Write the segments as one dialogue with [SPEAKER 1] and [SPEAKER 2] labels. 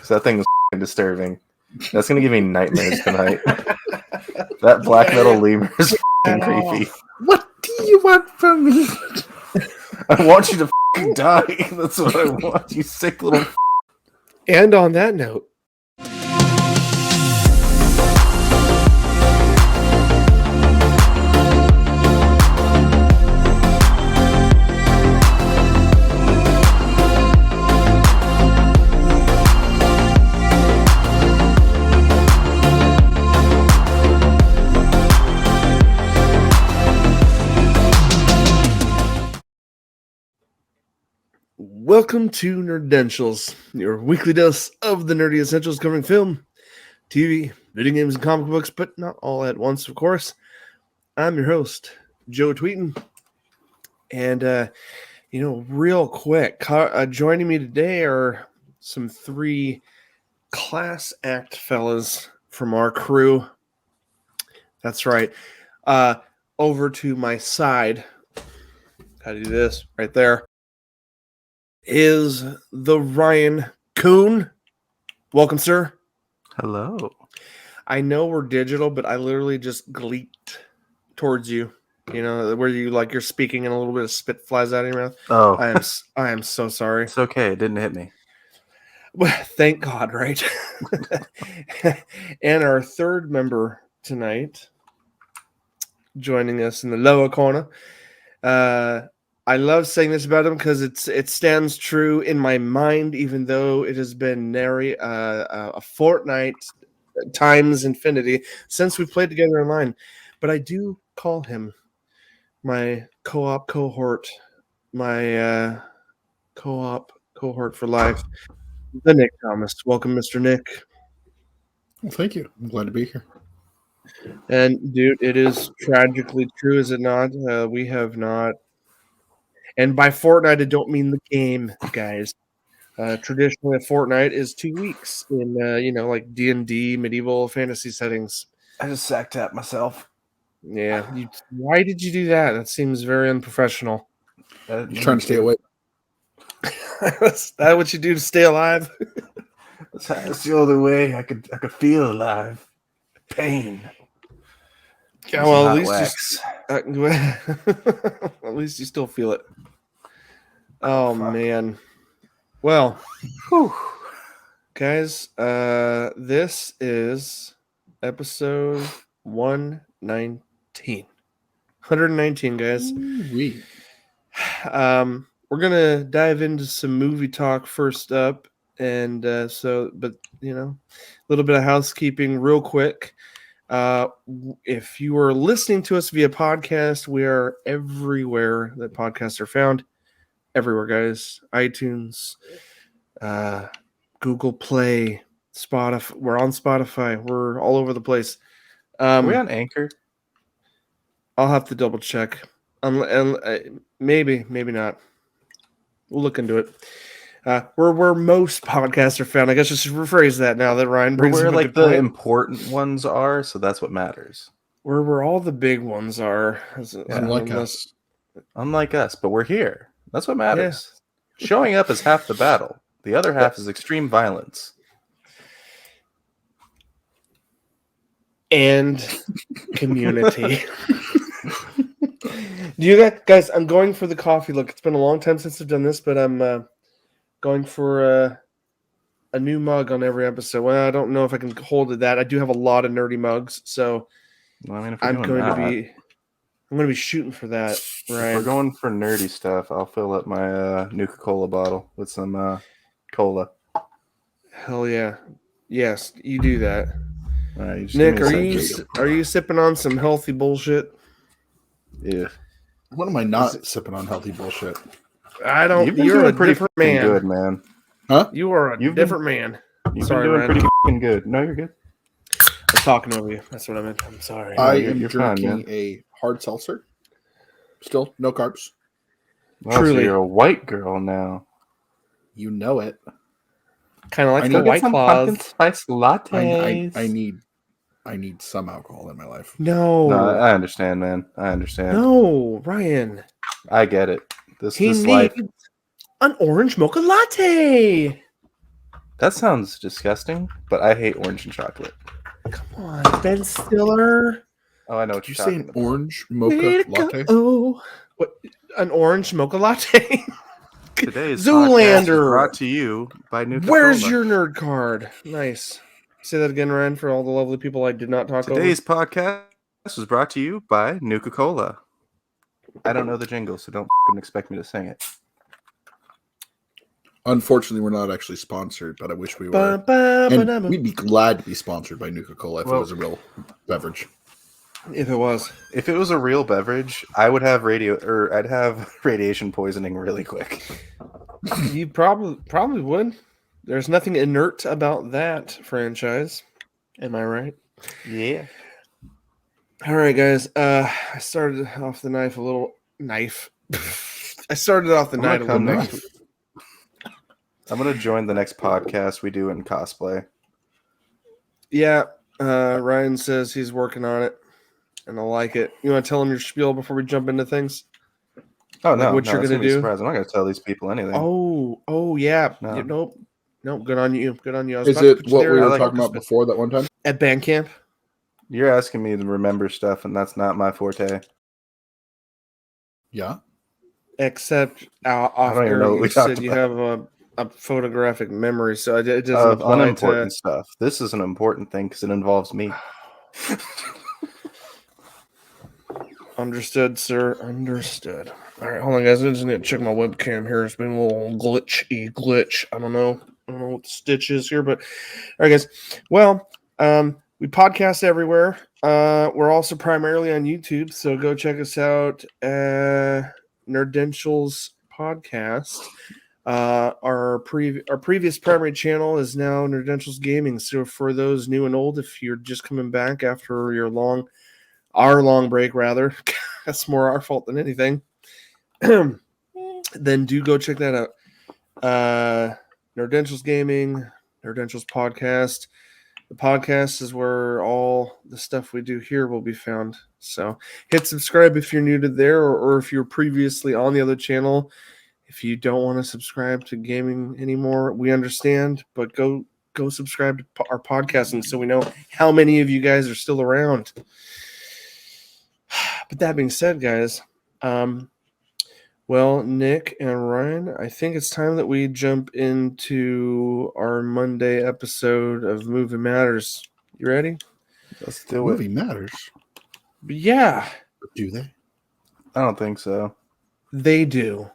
[SPEAKER 1] because that thing was disturbing. That's gonna give me nightmares tonight. That black metal lemur is creepy.
[SPEAKER 2] What do you want from me?
[SPEAKER 1] I want you to die. That's what I want. You sick little.
[SPEAKER 2] And on that note. Welcome to Nerdentials, your weekly dose of the nerdy essentials covering film, TV, video games, and comic books, but not all at once, of course. I'm your host, Joe Tweeton. And, real quick, joining me today are some three class act fellas from our crew. That's right. Over to my side, gotta do this right there, is the Ryan Kuhn. Welcome, sir.
[SPEAKER 1] Hello. I
[SPEAKER 2] know we're digital, but I literally just gleeked towards you. You know, where you're speaking and a little bit of spit flies out of your mouth.
[SPEAKER 1] Oh.
[SPEAKER 2] I am so sorry.
[SPEAKER 1] It's okay. It didn't hit me.
[SPEAKER 2] Well, thank God, right? And our third member tonight, joining us in the lower corner, I love saying this about him because it stands true in my mind, even though it has been nary a fortnight times infinity since we played together online. But I do call him my co-op cohort, my co-op cohort for life, the Nick Thomas. Welcome, Mr. Nick.
[SPEAKER 3] Well, thank you. I'm glad to be here.
[SPEAKER 2] And, dude, it is tragically true, is it not? We have not. And by fortnight, I don't mean the game, guys. Traditionally, a fortnight is 2 weeks in, like D&D, medieval fantasy settings.
[SPEAKER 1] I just sack tapped myself.
[SPEAKER 2] Yeah. Why did you do that? That seems very unprofessional.
[SPEAKER 3] Just trying to stay awake.
[SPEAKER 2] Is that what you do to stay alive?
[SPEAKER 1] That's the only way I could feel alive. Pain.
[SPEAKER 2] Yeah, well, at least you still feel it. Oh man. Well, guys, this is episode 119. 119, guys.
[SPEAKER 3] Ooh-wee.
[SPEAKER 2] We're gonna dive into some movie talk first up, and a little bit of housekeeping real quick. If you are listening to us via podcast, we are everywhere that podcasts are found. Everywhere, guys. iTunes, Google Play, Spotify. We're on Spotify. We're all over the place.
[SPEAKER 1] Are we on Anchor?
[SPEAKER 2] I'll have to double check. Maybe not. We'll look into it. Where most podcasts are found. I guess just rephrase that now that Ryan brings
[SPEAKER 1] where
[SPEAKER 2] up a good
[SPEAKER 1] the
[SPEAKER 2] point.
[SPEAKER 1] important ones are, so that's what matters.
[SPEAKER 2] Where all the big ones are.
[SPEAKER 3] Unlike us.
[SPEAKER 1] Unlike us, but we're here. That's what matters. Yeah. Showing up is half the battle. The other half is extreme violence.
[SPEAKER 2] And community. Do you guys, I'm going for the coffee look. It's been a long time since I've done this, but I'm going for a new mug on every episode. Well, I don't know if I can hold to that. I do have a lot of nerdy mugs, so I'm going to be shooting for that. Right.
[SPEAKER 1] If we're going for nerdy stuff, I'll fill up my Nuka-Cola bottle with some cola.
[SPEAKER 2] Hell yeah. Yes, you do that.
[SPEAKER 1] Nick,
[SPEAKER 2] are you sipping on some healthy bullshit?
[SPEAKER 1] Yeah.
[SPEAKER 3] When am I not sipping on healthy bullshit?
[SPEAKER 2] I don't.
[SPEAKER 1] You're a pretty different man. Good, man.
[SPEAKER 2] Huh? You are a different man.
[SPEAKER 1] You've been doing pretty good. No, you're good.
[SPEAKER 2] I'm talking over you. That's what I meant. I'm sorry.
[SPEAKER 3] I am drinking a hard seltzer. Still, no carbs.
[SPEAKER 1] Well, truly, so you're a white girl now.
[SPEAKER 3] You know it.
[SPEAKER 2] Kind of like the White Claws.
[SPEAKER 1] Spice lattes.
[SPEAKER 3] I need some alcohol in my life.
[SPEAKER 2] No,
[SPEAKER 1] I understand, man. I understand.
[SPEAKER 2] No, Ryan.
[SPEAKER 1] I get it. This
[SPEAKER 2] needs
[SPEAKER 1] life.
[SPEAKER 2] An orange mocha latte.
[SPEAKER 1] That sounds disgusting, but I hate orange and chocolate.
[SPEAKER 2] Come on, Ben Stiller.
[SPEAKER 1] Oh, I know what
[SPEAKER 3] Did you
[SPEAKER 1] you're
[SPEAKER 3] say
[SPEAKER 1] talking
[SPEAKER 3] an
[SPEAKER 1] about.
[SPEAKER 3] orange mocha latte?
[SPEAKER 2] Oh, what? An orange mocha latte?
[SPEAKER 1] Today's podcast is
[SPEAKER 2] Zoolander.
[SPEAKER 1] brought to you by Nuka-Cola.
[SPEAKER 2] Where's your nerd card? Nice. Say that again, Ryan, for all the lovely people I did not talk
[SPEAKER 1] Today's
[SPEAKER 2] over.
[SPEAKER 1] podcast was brought to you by Nuka-Cola. I don't know the jingle, so don't expect me to sing it.
[SPEAKER 3] Unfortunately, we're not actually sponsored, but I wish we were. And we'd be glad to be sponsored by Nuka-Cola if it was a real beverage.
[SPEAKER 2] If it was.
[SPEAKER 1] If it was a real beverage, I would have I'd have radiation poisoning really quick.
[SPEAKER 2] You probably would. There's nothing inert about that franchise. Am I right?
[SPEAKER 1] Yeah.
[SPEAKER 2] All right, guys. I started off the knife a little knife. I started off the night a little
[SPEAKER 3] knife.
[SPEAKER 1] I'm gonna join the next podcast we do in cosplay.
[SPEAKER 2] Yeah. Ryan says he's working on it, and I like it. You want to tell him your spiel before we jump into things?
[SPEAKER 1] Oh
[SPEAKER 2] Like
[SPEAKER 1] no,
[SPEAKER 2] what you're
[SPEAKER 1] that's
[SPEAKER 2] gonna
[SPEAKER 1] be
[SPEAKER 2] do?
[SPEAKER 1] surprised. I'm not gonna tell these people anything.
[SPEAKER 2] Oh yeah.
[SPEAKER 1] No.
[SPEAKER 2] Nope. Good on you. Good on you. I was
[SPEAKER 3] Is
[SPEAKER 2] about to
[SPEAKER 3] it
[SPEAKER 2] put you
[SPEAKER 3] what
[SPEAKER 2] there
[SPEAKER 3] we were
[SPEAKER 1] like
[SPEAKER 3] talking about before that one time?
[SPEAKER 2] at band camp?
[SPEAKER 1] You're asking me to remember stuff, and that's not my forte.
[SPEAKER 3] Yeah.
[SPEAKER 2] Except off
[SPEAKER 1] don't even
[SPEAKER 2] air,
[SPEAKER 1] know what
[SPEAKER 2] you
[SPEAKER 1] we
[SPEAKER 2] said
[SPEAKER 1] talked
[SPEAKER 2] you
[SPEAKER 1] about.
[SPEAKER 2] have a photographic memory, so it doesn't
[SPEAKER 1] Of
[SPEAKER 2] apply
[SPEAKER 1] unimportant
[SPEAKER 2] to.
[SPEAKER 1] stuff. This is an important thing because it involves me.
[SPEAKER 2] Understood, sir. Understood. All right, hold on, guys. I just need to check my webcam here. It's been a little glitch. I don't know what the stitch is here, but all right, guys. Well, we podcast everywhere. We're also primarily on YouTube, so go check us out. Nerdentials podcast. Our previous primary channel is now Nerdentials Gaming. So for those new and old, if you're just coming back after our long break, rather, that's more our fault than anything. Then do go check that out. Nerdentials Gaming, Nerdentials Podcast. The podcast is where all the stuff we do here will be found. So hit subscribe if you're new to there, or if you're previously on the other channel. If you don't want to subscribe to gaming anymore, we understand, but go subscribe to our podcasting so we know how many of you guys are still around. But that being said, guys, well, Nick and Ryan, I think it's time that we jump into our Monday episode of Movie Matters. You ready?
[SPEAKER 1] Let's do
[SPEAKER 3] Movie
[SPEAKER 1] it.
[SPEAKER 3] matters.
[SPEAKER 2] Yeah,
[SPEAKER 3] Do they?
[SPEAKER 1] I don't think so.
[SPEAKER 2] they do.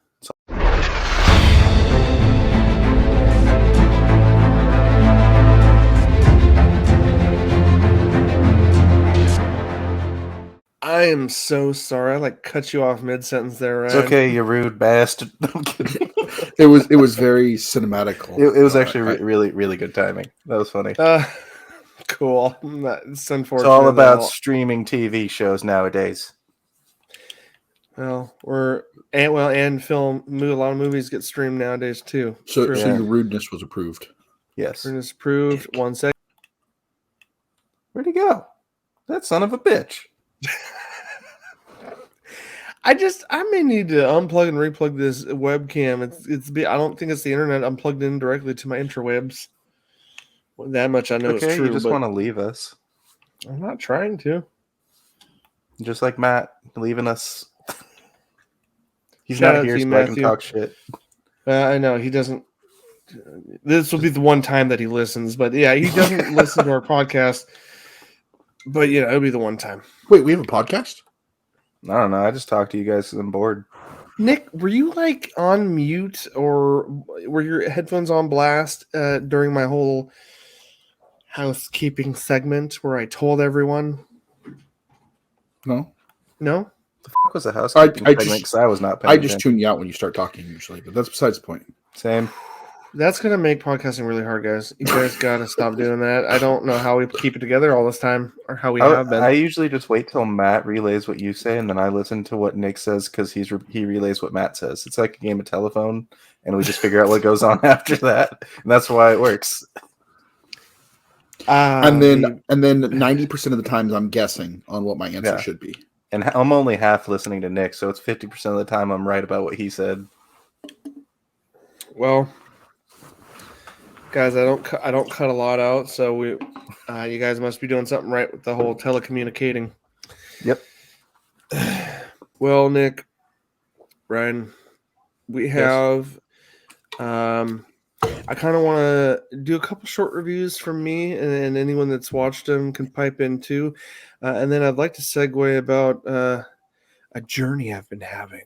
[SPEAKER 2] I am so sorry. I cut you off mid-sentence there, Ryan.
[SPEAKER 1] It's okay, you rude bastard. I'm kidding.
[SPEAKER 3] It was very cinematical.
[SPEAKER 1] It was actually really, really good timing. That was funny.
[SPEAKER 2] Cool. It's unfortunate.
[SPEAKER 1] It's all about streaming TV shows nowadays.
[SPEAKER 2] Well, and film. A lot of movies get streamed nowadays too.
[SPEAKER 3] So
[SPEAKER 2] True.
[SPEAKER 3] your rudeness was approved.
[SPEAKER 1] Yes.
[SPEAKER 2] Rudeness approved. 1 second.
[SPEAKER 1] Where'd he go? That son of a bitch.
[SPEAKER 2] I may need to unplug and replug this webcam. I don't think it's the internet. I'm plugged in directly to my interwebs. Well, that much I know is true.
[SPEAKER 1] You just want to leave us.
[SPEAKER 2] I'm not trying to.
[SPEAKER 1] Just like Matt leaving us. He's
[SPEAKER 2] Shout
[SPEAKER 1] not
[SPEAKER 2] out
[SPEAKER 1] here,
[SPEAKER 2] to you,
[SPEAKER 1] so I can
[SPEAKER 2] Matthew.
[SPEAKER 1] talk shit.
[SPEAKER 2] I know he doesn't. This will be the one time that he listens, but yeah, he doesn't listen to our podcast. But it'll be the one time.
[SPEAKER 3] Wait, we have a podcast?
[SPEAKER 1] I don't know. I just talk to you guys because I'm bored.
[SPEAKER 2] Nick, were you on mute or were your headphones on blast during my whole housekeeping segment where I told everyone?
[SPEAKER 3] No.
[SPEAKER 2] No?
[SPEAKER 1] The fuck was a housekeeping segment? Because I was not paying attention.
[SPEAKER 3] tune you out when you start talking usually, but that's besides the point.
[SPEAKER 1] Same.
[SPEAKER 2] That's going to make podcasting really hard, guys. You guys got to stop doing that. I don't know how we keep it together all this time or how we have been.
[SPEAKER 1] I usually just wait till Matt relays what you say, and then I listen to what Nick says because he relays what Matt says. It's like a game of telephone, and we just figure out what goes on after that, and that's why it works.
[SPEAKER 3] And then 90% of the times I'm guessing on what my answer should be.
[SPEAKER 1] And I'm only half listening to Nick, so it's 50% of the time I'm right about what he said.
[SPEAKER 2] Well, Guys, I don't cut a lot out, so you guys must be doing something right with the whole telecommunicating.
[SPEAKER 1] Yep.
[SPEAKER 2] Well, Nick, Ryan, we have. I kind of want to do a couple short reviews from me, and anyone that's watched them can pipe in too. And then I'd like to segue about a journey I've been having.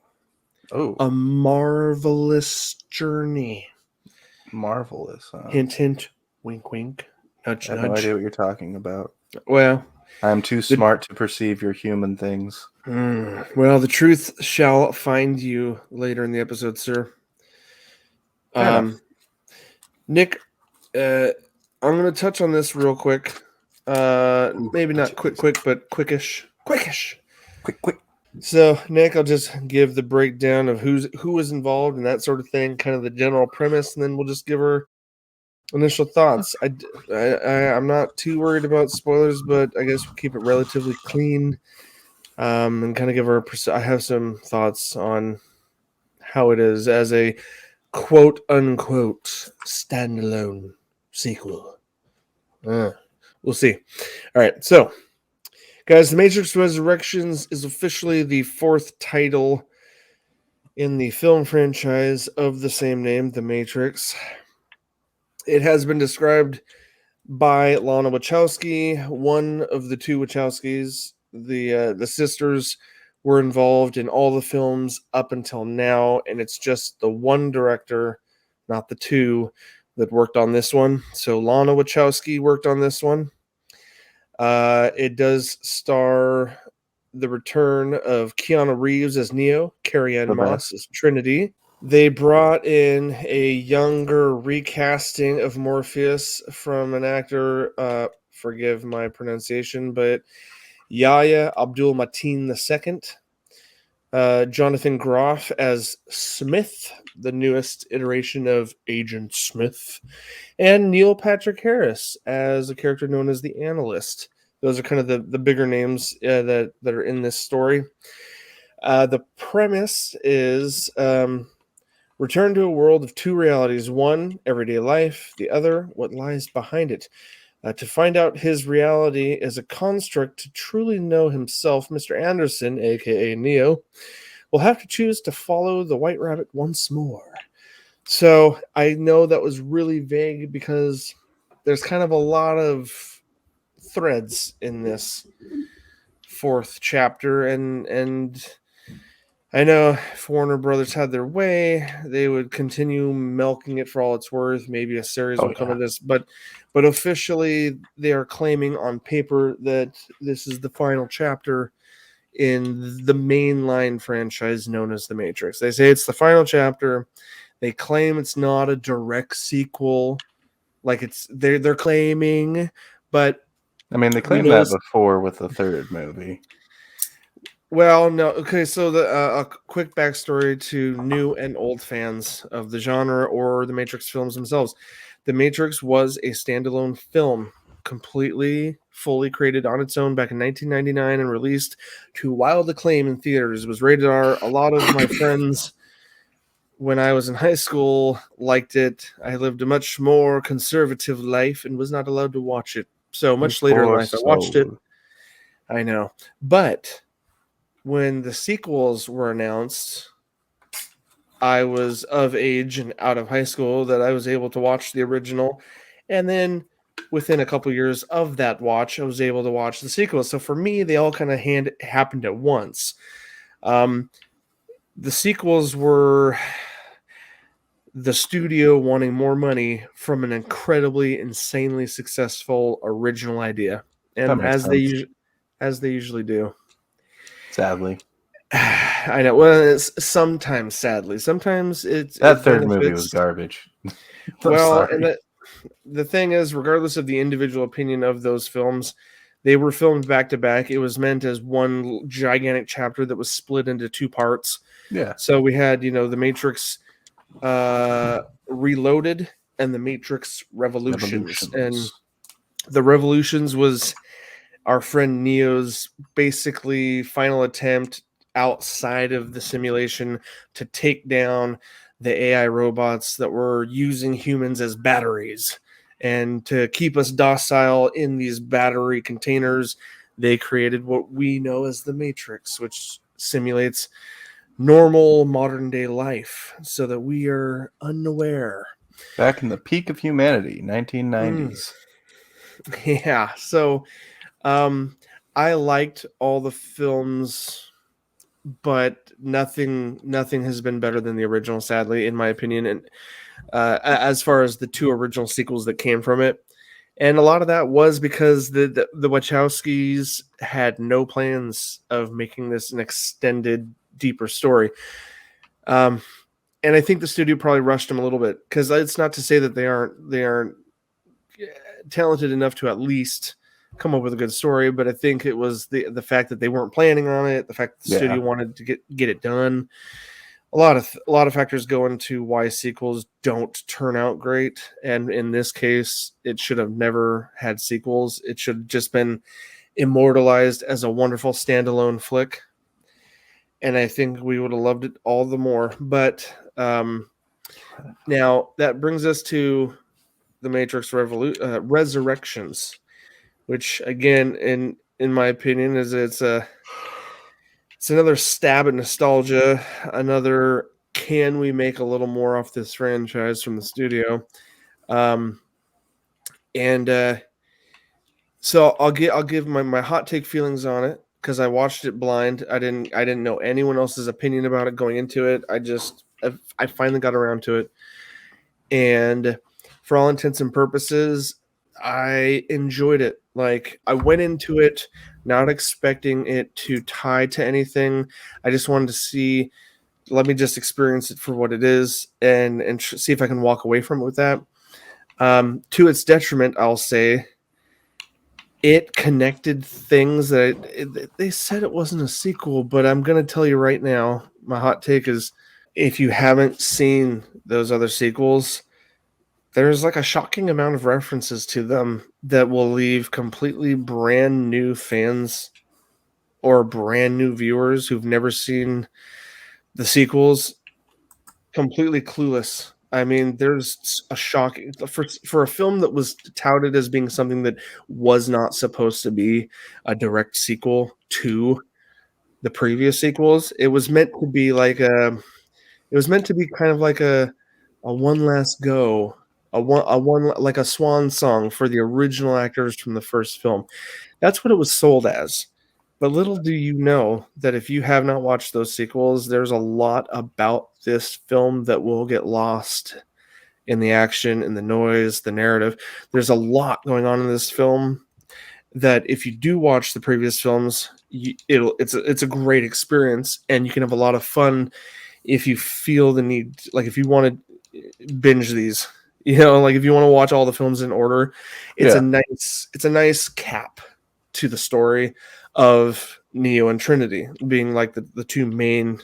[SPEAKER 1] Oh,
[SPEAKER 2] a marvelous journey.
[SPEAKER 1] Marvelous.
[SPEAKER 2] Hint, hint, wink, wink, nudge,
[SPEAKER 1] I have
[SPEAKER 2] nudge.
[SPEAKER 1] no idea what you're talking about.
[SPEAKER 2] Well,
[SPEAKER 1] I am too smart to perceive your human things.
[SPEAKER 2] Well, the truth shall find you later in the episode, sir. Nick, I'm going to touch on this real quick. Maybe not quick, but quickish.
[SPEAKER 1] Quick.
[SPEAKER 2] So, Nick, I'll just give the breakdown of who was involved and that sort of thing, kind of the general premise, and then we'll just give her initial thoughts. I'm not too worried about spoilers, but I guess we'll keep it relatively clean, and kind of give her. I have some thoughts on how it is as a quote unquote standalone sequel. We'll see. All right, so. Guys, The Matrix Resurrections is officially the fourth title in the film franchise of the same name, The Matrix. It has been described by Lana Wachowski, one of the two Wachowskis. The sisters were involved in all the films up until now, and it's just the one director, not the two, that worked on this one. So Lana Wachowski worked on this one. It does star the return of Keanu Reeves as Neo, Carrie-Anne Moss as Trinity. They brought in a younger recasting of Morpheus from an actor, forgive my pronunciation, but Yahya Abdul-Mateen II. Jonathan Groff as Smith, the newest iteration of Agent Smith, and Neil Patrick Harris as a character known as the Analyst. Those are kind of the bigger names that are in this story. The premise is return to a world of two realities. One, everyday life. The other, what lies behind it. To find out his reality is a construct to truly know himself, Mr. Anderson, a.k.a. Neo, will have to choose to follow the White Rabbit once more. So I know that was really vague because there's kind of a lot of threads in this fourth chapter, and I know if Warner Brothers had their way, they would continue milking it for all it's worth. Maybe a series will come of this, but officially they are claiming on paper that this is the final chapter in the mainline franchise known as The Matrix. They say it's the final chapter. They claim it's not a direct sequel, like they're claiming, but
[SPEAKER 1] I mean, they claimed that before with the third movie.
[SPEAKER 2] Well, no. Okay, so a quick backstory to new and old fans of the genre or the Matrix films themselves. The Matrix was a standalone film, completely, fully created on its own back in 1999 and released to wild acclaim in theaters. It was rated R. A lot of my friends, when I was in high school, liked it. I lived a much more conservative life and was not allowed to watch it. So much later in life, I watched it. I know. But when the sequels were announced, I was of age and out of high school that I was able to watch the original. And then within a couple years of that watch, I was able to watch the sequels. So for me, they all kind of happened at once. The sequels were the studio wanting more money from an incredibly, insanely successful original idea. And as they usually do.
[SPEAKER 1] Sadly.
[SPEAKER 2] I know. Well, it's sometimes sadly. Sometimes
[SPEAKER 1] that third movie was garbage.
[SPEAKER 2] Well, and the thing is, regardless of the individual opinion of those films, they were filmed back to back. It was meant as one gigantic chapter that was split into two parts.
[SPEAKER 1] Yeah.
[SPEAKER 2] So we had, The Matrix Reloaded and The Matrix Revolutions. And the Revolutions was our friend Neo's basically final attempt outside of the simulation to take down the AI robots that were using humans as batteries. And to keep us docile in these battery containers, they created what we know as the Matrix, which simulates normal modern day life so that we are unaware.
[SPEAKER 1] Back in the peak of humanity, 1990s.
[SPEAKER 2] Yeah. So I liked all the films, but nothing has been better than the original, sadly, in my opinion. And as far as the two original sequels that came from it. And a lot of that was because the Wachowskis had no plans of making this an extended, deeper story. And I think the studio probably rushed them a little bit, because it's not to say that they aren't talented enough to at least come up with a good story, but I think it was the fact that they weren't planning on it, the fact that the studio wanted to get it done. A lot of factors go into why sequels don't turn out great, and in this case, it should have never had sequels. It should have just been immortalized as a wonderful standalone flick, and I think we would have loved it all the more. But now that brings us to the Matrix Resurrections, which again, in my opinion, is it's another stab at nostalgia. Another, can we make a little more off this franchise from the studio? So I'll give my hot take feelings on it, because I watched it blind. I didn't know anyone else's opinion about it going into it. I finally got around to it, and for all intents and purposes, I enjoyed it. Like, I went into it not expecting it to tie to anything. I just wanted to see, let me just experience it for what it is, and see if I can walk away from it with that. To its detriment, I'll say, it connected things that they said it wasn't a sequel, but I'm going to tell you right now, my hot take is, if you haven't seen those other sequels, there's like a shocking amount of references to them that will leave completely brand new fans or brand new viewers who've never seen the sequels completely clueless. I mean, there's a shocking, for a film that was touted as being something that was not supposed to be a direct sequel to the previous sequels. It was meant to be kind of like a one last go, a one like a swan song for the original actors from the first film. That's what it was sold as. But little do you know that if you have not watched those sequels, there's a lot about this film that will get lost in the action, in the noise, the narrative. There's a lot going on in this film that, if you do watch the previous films, it's a great experience, and you can have a lot of fun if you feel the need, like if you want to binge these, like if you want to watch all the films in order, it's a nice cap to the story of Neo and Trinity being like the two main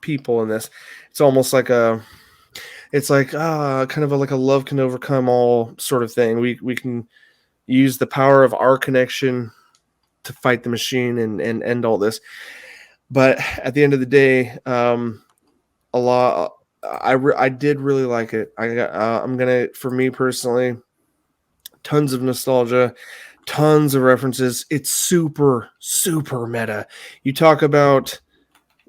[SPEAKER 2] people in this. It's almost like kind of like a love can overcome all sort of thing. We can use the power of our connection to fight the machine and end all this. But at the end of the day, I did really like it. For me personally, tons of nostalgia, tons of references. It's super, super meta. You talk about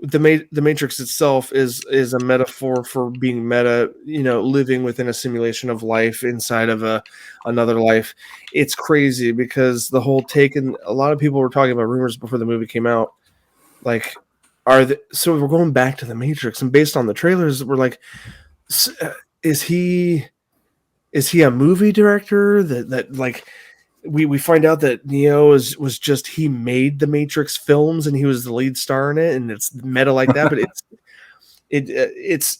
[SPEAKER 2] the Matrix itself is a metaphor for being meta, living within a simulation of life inside of another life. It's crazy, because the whole take, and a lot of people were talking about rumors before the movie came out, like, so we're going back to the Matrix, and based on the trailers, we're like, is he a movie director that like, we find out that Neo was just, he made the Matrix films and he was the lead star in it, and it's meta like that. But it's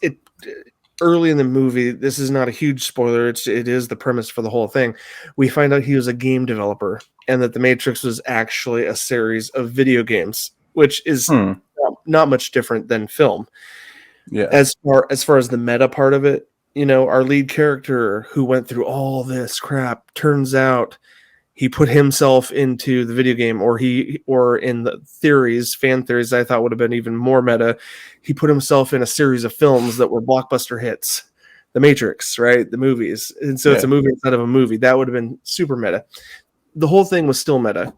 [SPEAKER 2] early in the movie. This is not a huge spoiler. It is the premise for the whole thing. We find out he was a game developer, and that the Matrix was actually a series of video games, which is not much different than film.
[SPEAKER 1] Yeah.
[SPEAKER 2] As far as the meta part of it, our lead character who went through all this crap, turns out he put himself into the video game, or in the fan theories, I thought would have been even more meta. He put himself in a series of films that were blockbuster hits. The Matrix, right? The movies. And so it's a movie instead of a movie. That would have been super meta. The whole thing was still meta.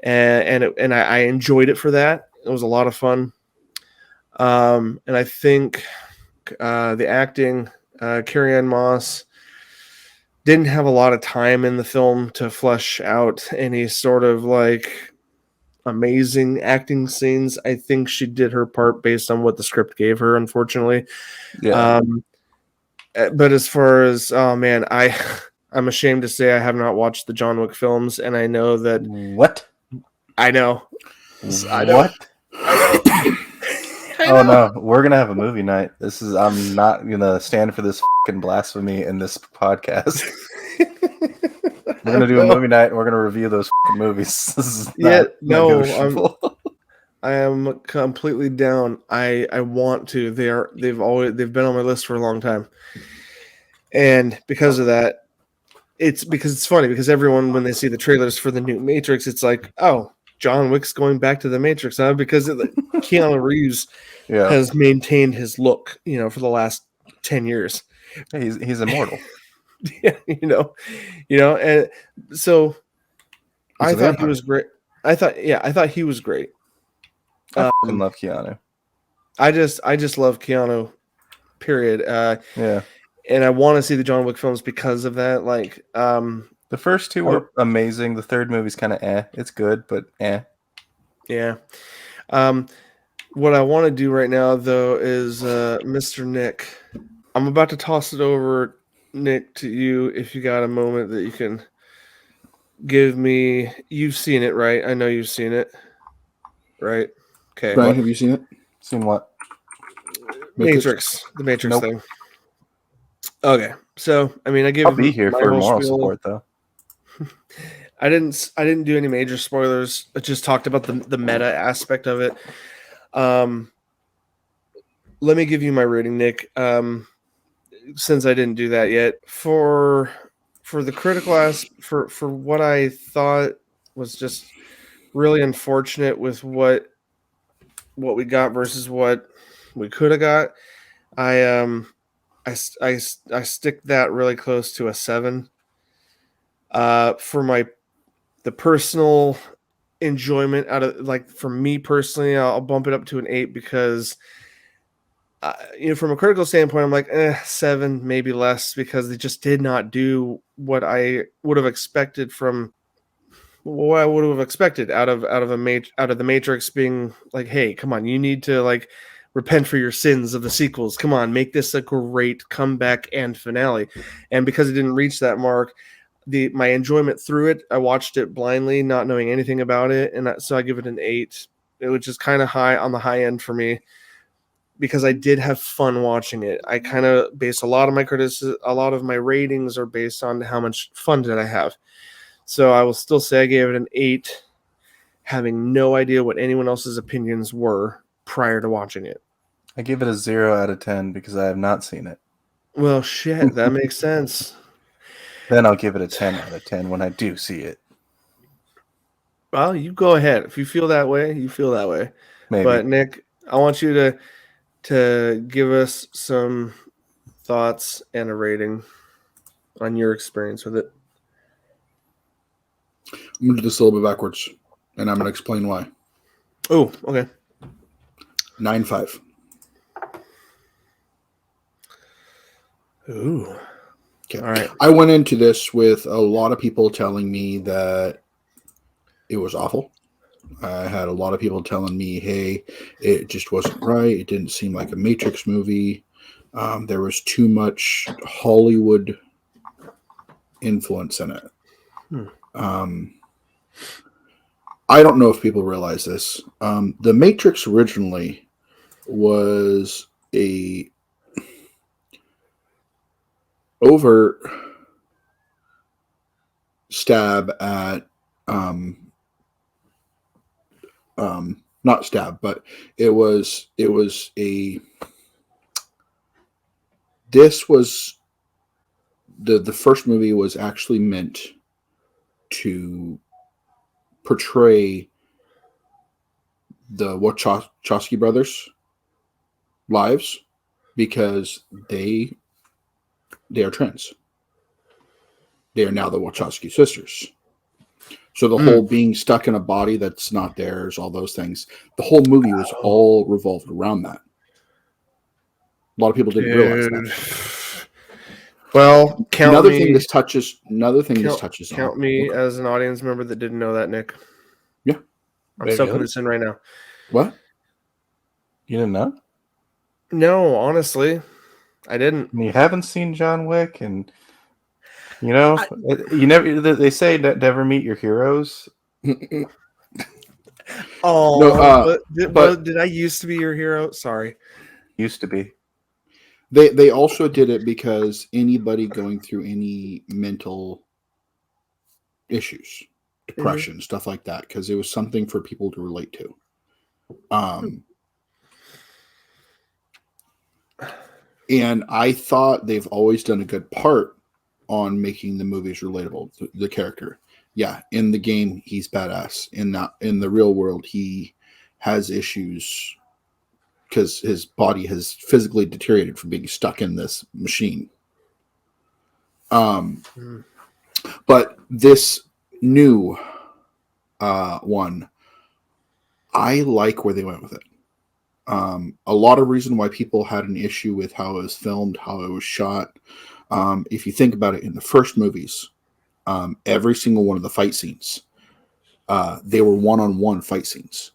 [SPEAKER 2] And I enjoyed it for that. It was a lot of fun. And I think the acting, Carrie-Anne Moss didn't have a lot of time in the film to flesh out any sort of like amazing acting scenes. I think she did her part based on what the script gave her, unfortunately.
[SPEAKER 1] Yeah.
[SPEAKER 2] But as far as, oh man, I'm ashamed to say I have not watched the John Wick films, and I know that.
[SPEAKER 1] What?
[SPEAKER 2] I know.
[SPEAKER 1] What? Oh no, we're gonna have a movie night. I'm not gonna stand for this fucking blasphemy in this podcast. We're gonna do a movie night and we're gonna review those movies. This is
[SPEAKER 2] I am completely down. I want to. They've been on my list for a long time. And because of that, it's funny because everyone, when they see the trailers for the new Matrix, it's like, oh, John Wick's going back to the Matrix, huh? Because Keanu Reeves has maintained his look, for the last 10 years.
[SPEAKER 1] He's immortal.
[SPEAKER 2] Yeah, and so I thought he was great. I thought he was great.
[SPEAKER 1] I love Keanu.
[SPEAKER 2] I just love Keanu, period. And I want to see the John Wick films because of that. Like,
[SPEAKER 1] the first two were amazing. The third movie's kind of It's good, but
[SPEAKER 2] Yeah. What I want to do right now, though, is Mr. Nick. I'm about to toss it over, Nick, to you if you got a moment that you can give me. You've seen it, right? I know you've seen it. Right? Okay.
[SPEAKER 3] Brian, have you seen it?
[SPEAKER 1] Seen what?
[SPEAKER 2] Matrix. The Matrix thing. Okay. So, I mean,
[SPEAKER 1] I'll be here for moral support, though.
[SPEAKER 2] I didn't do any major spoilers. I just talked about the meta aspect of it. Let me give you my rating, Nick. Since I didn't do that yet, for the critical for what I thought was just really unfortunate with what we got versus what we could have got. I stick that really close to a 7. For the personal enjoyment out of, like, for me personally, I'll bump it up to an 8 because from a critical standpoint, I'm like 7, maybe less, because they just did not do what I would have expected from what I would have expected out of the Matrix, being like, hey, come on, you need to like repent for your sins of the sequels. Come on, make this a great comeback and finale. And because it didn't reach that mark, my enjoyment through it, I watched it blindly, not knowing anything about it, and so I give it an 8. It was just kind of high on the high end for me, because I did have fun watching it. I kind of base a lot of my ratings are based on how much fun did I have. So I will still say I gave it an 8, having no idea what anyone else's opinions were prior to watching it.
[SPEAKER 1] I give it a 0 out of 10 because I have not seen it.
[SPEAKER 2] Well, shit, that makes sense.
[SPEAKER 1] Then I'll give it a 10 out of 10 when I do see it.
[SPEAKER 2] Well, you go ahead. If you feel that way, you feel that way.
[SPEAKER 1] Maybe.
[SPEAKER 2] But Nick, I want you to give us some thoughts and a rating on your experience with it.
[SPEAKER 3] I'm going to do this a little bit backwards, and I'm going to explain why.
[SPEAKER 2] Oh, okay.
[SPEAKER 3] 9.5.
[SPEAKER 2] Ooh.
[SPEAKER 3] Okay.
[SPEAKER 2] All right.
[SPEAKER 3] I went into this with a lot of people telling me that it was awful. I had a lot of people telling me, hey, it just wasn't right. It didn't seem like a Matrix movie. There was too much Hollywood influence in it. I don't know if people realize this. The Matrix originally was a overt stab at not stab, but this was the first movie was actually meant to portray the Wachowski brothers' lives because they are trans. They are now the Wachowski sisters. So the whole being stuck in a body that's not theirs, all those things, the whole movie was all revolved around that. A lot of people didn't realize that.
[SPEAKER 2] Well,
[SPEAKER 3] Another thing this touches
[SPEAKER 2] count
[SPEAKER 3] on.
[SPEAKER 2] me as an audience member that didn't know that, Nick.
[SPEAKER 3] Yeah.
[SPEAKER 2] I'm soaking this in right now.
[SPEAKER 3] What?
[SPEAKER 1] You didn't know?
[SPEAKER 2] No, honestly, I didn't.
[SPEAKER 1] You haven't seen John Wick, and you know, you never. They say never meet your heroes.
[SPEAKER 2] Oh,
[SPEAKER 3] No,
[SPEAKER 2] but did I used to be your hero? Sorry.
[SPEAKER 1] Used to be.
[SPEAKER 3] They also did it because anybody going through any mental issues, depression, stuff like that, because it was something for people to relate to. And I thought they've always done a good part on making the movies relatable. The character, yeah, in the game he's badass. In the real world, he has issues because his body has physically deteriorated from being stuck in this machine. But this new one, I like where they went with it. A lot of reason why people had an issue with how it was filmed, how it was shot. If you think about it, in the first movies, every single one of the fight scenes, they were one-on-one fight scenes.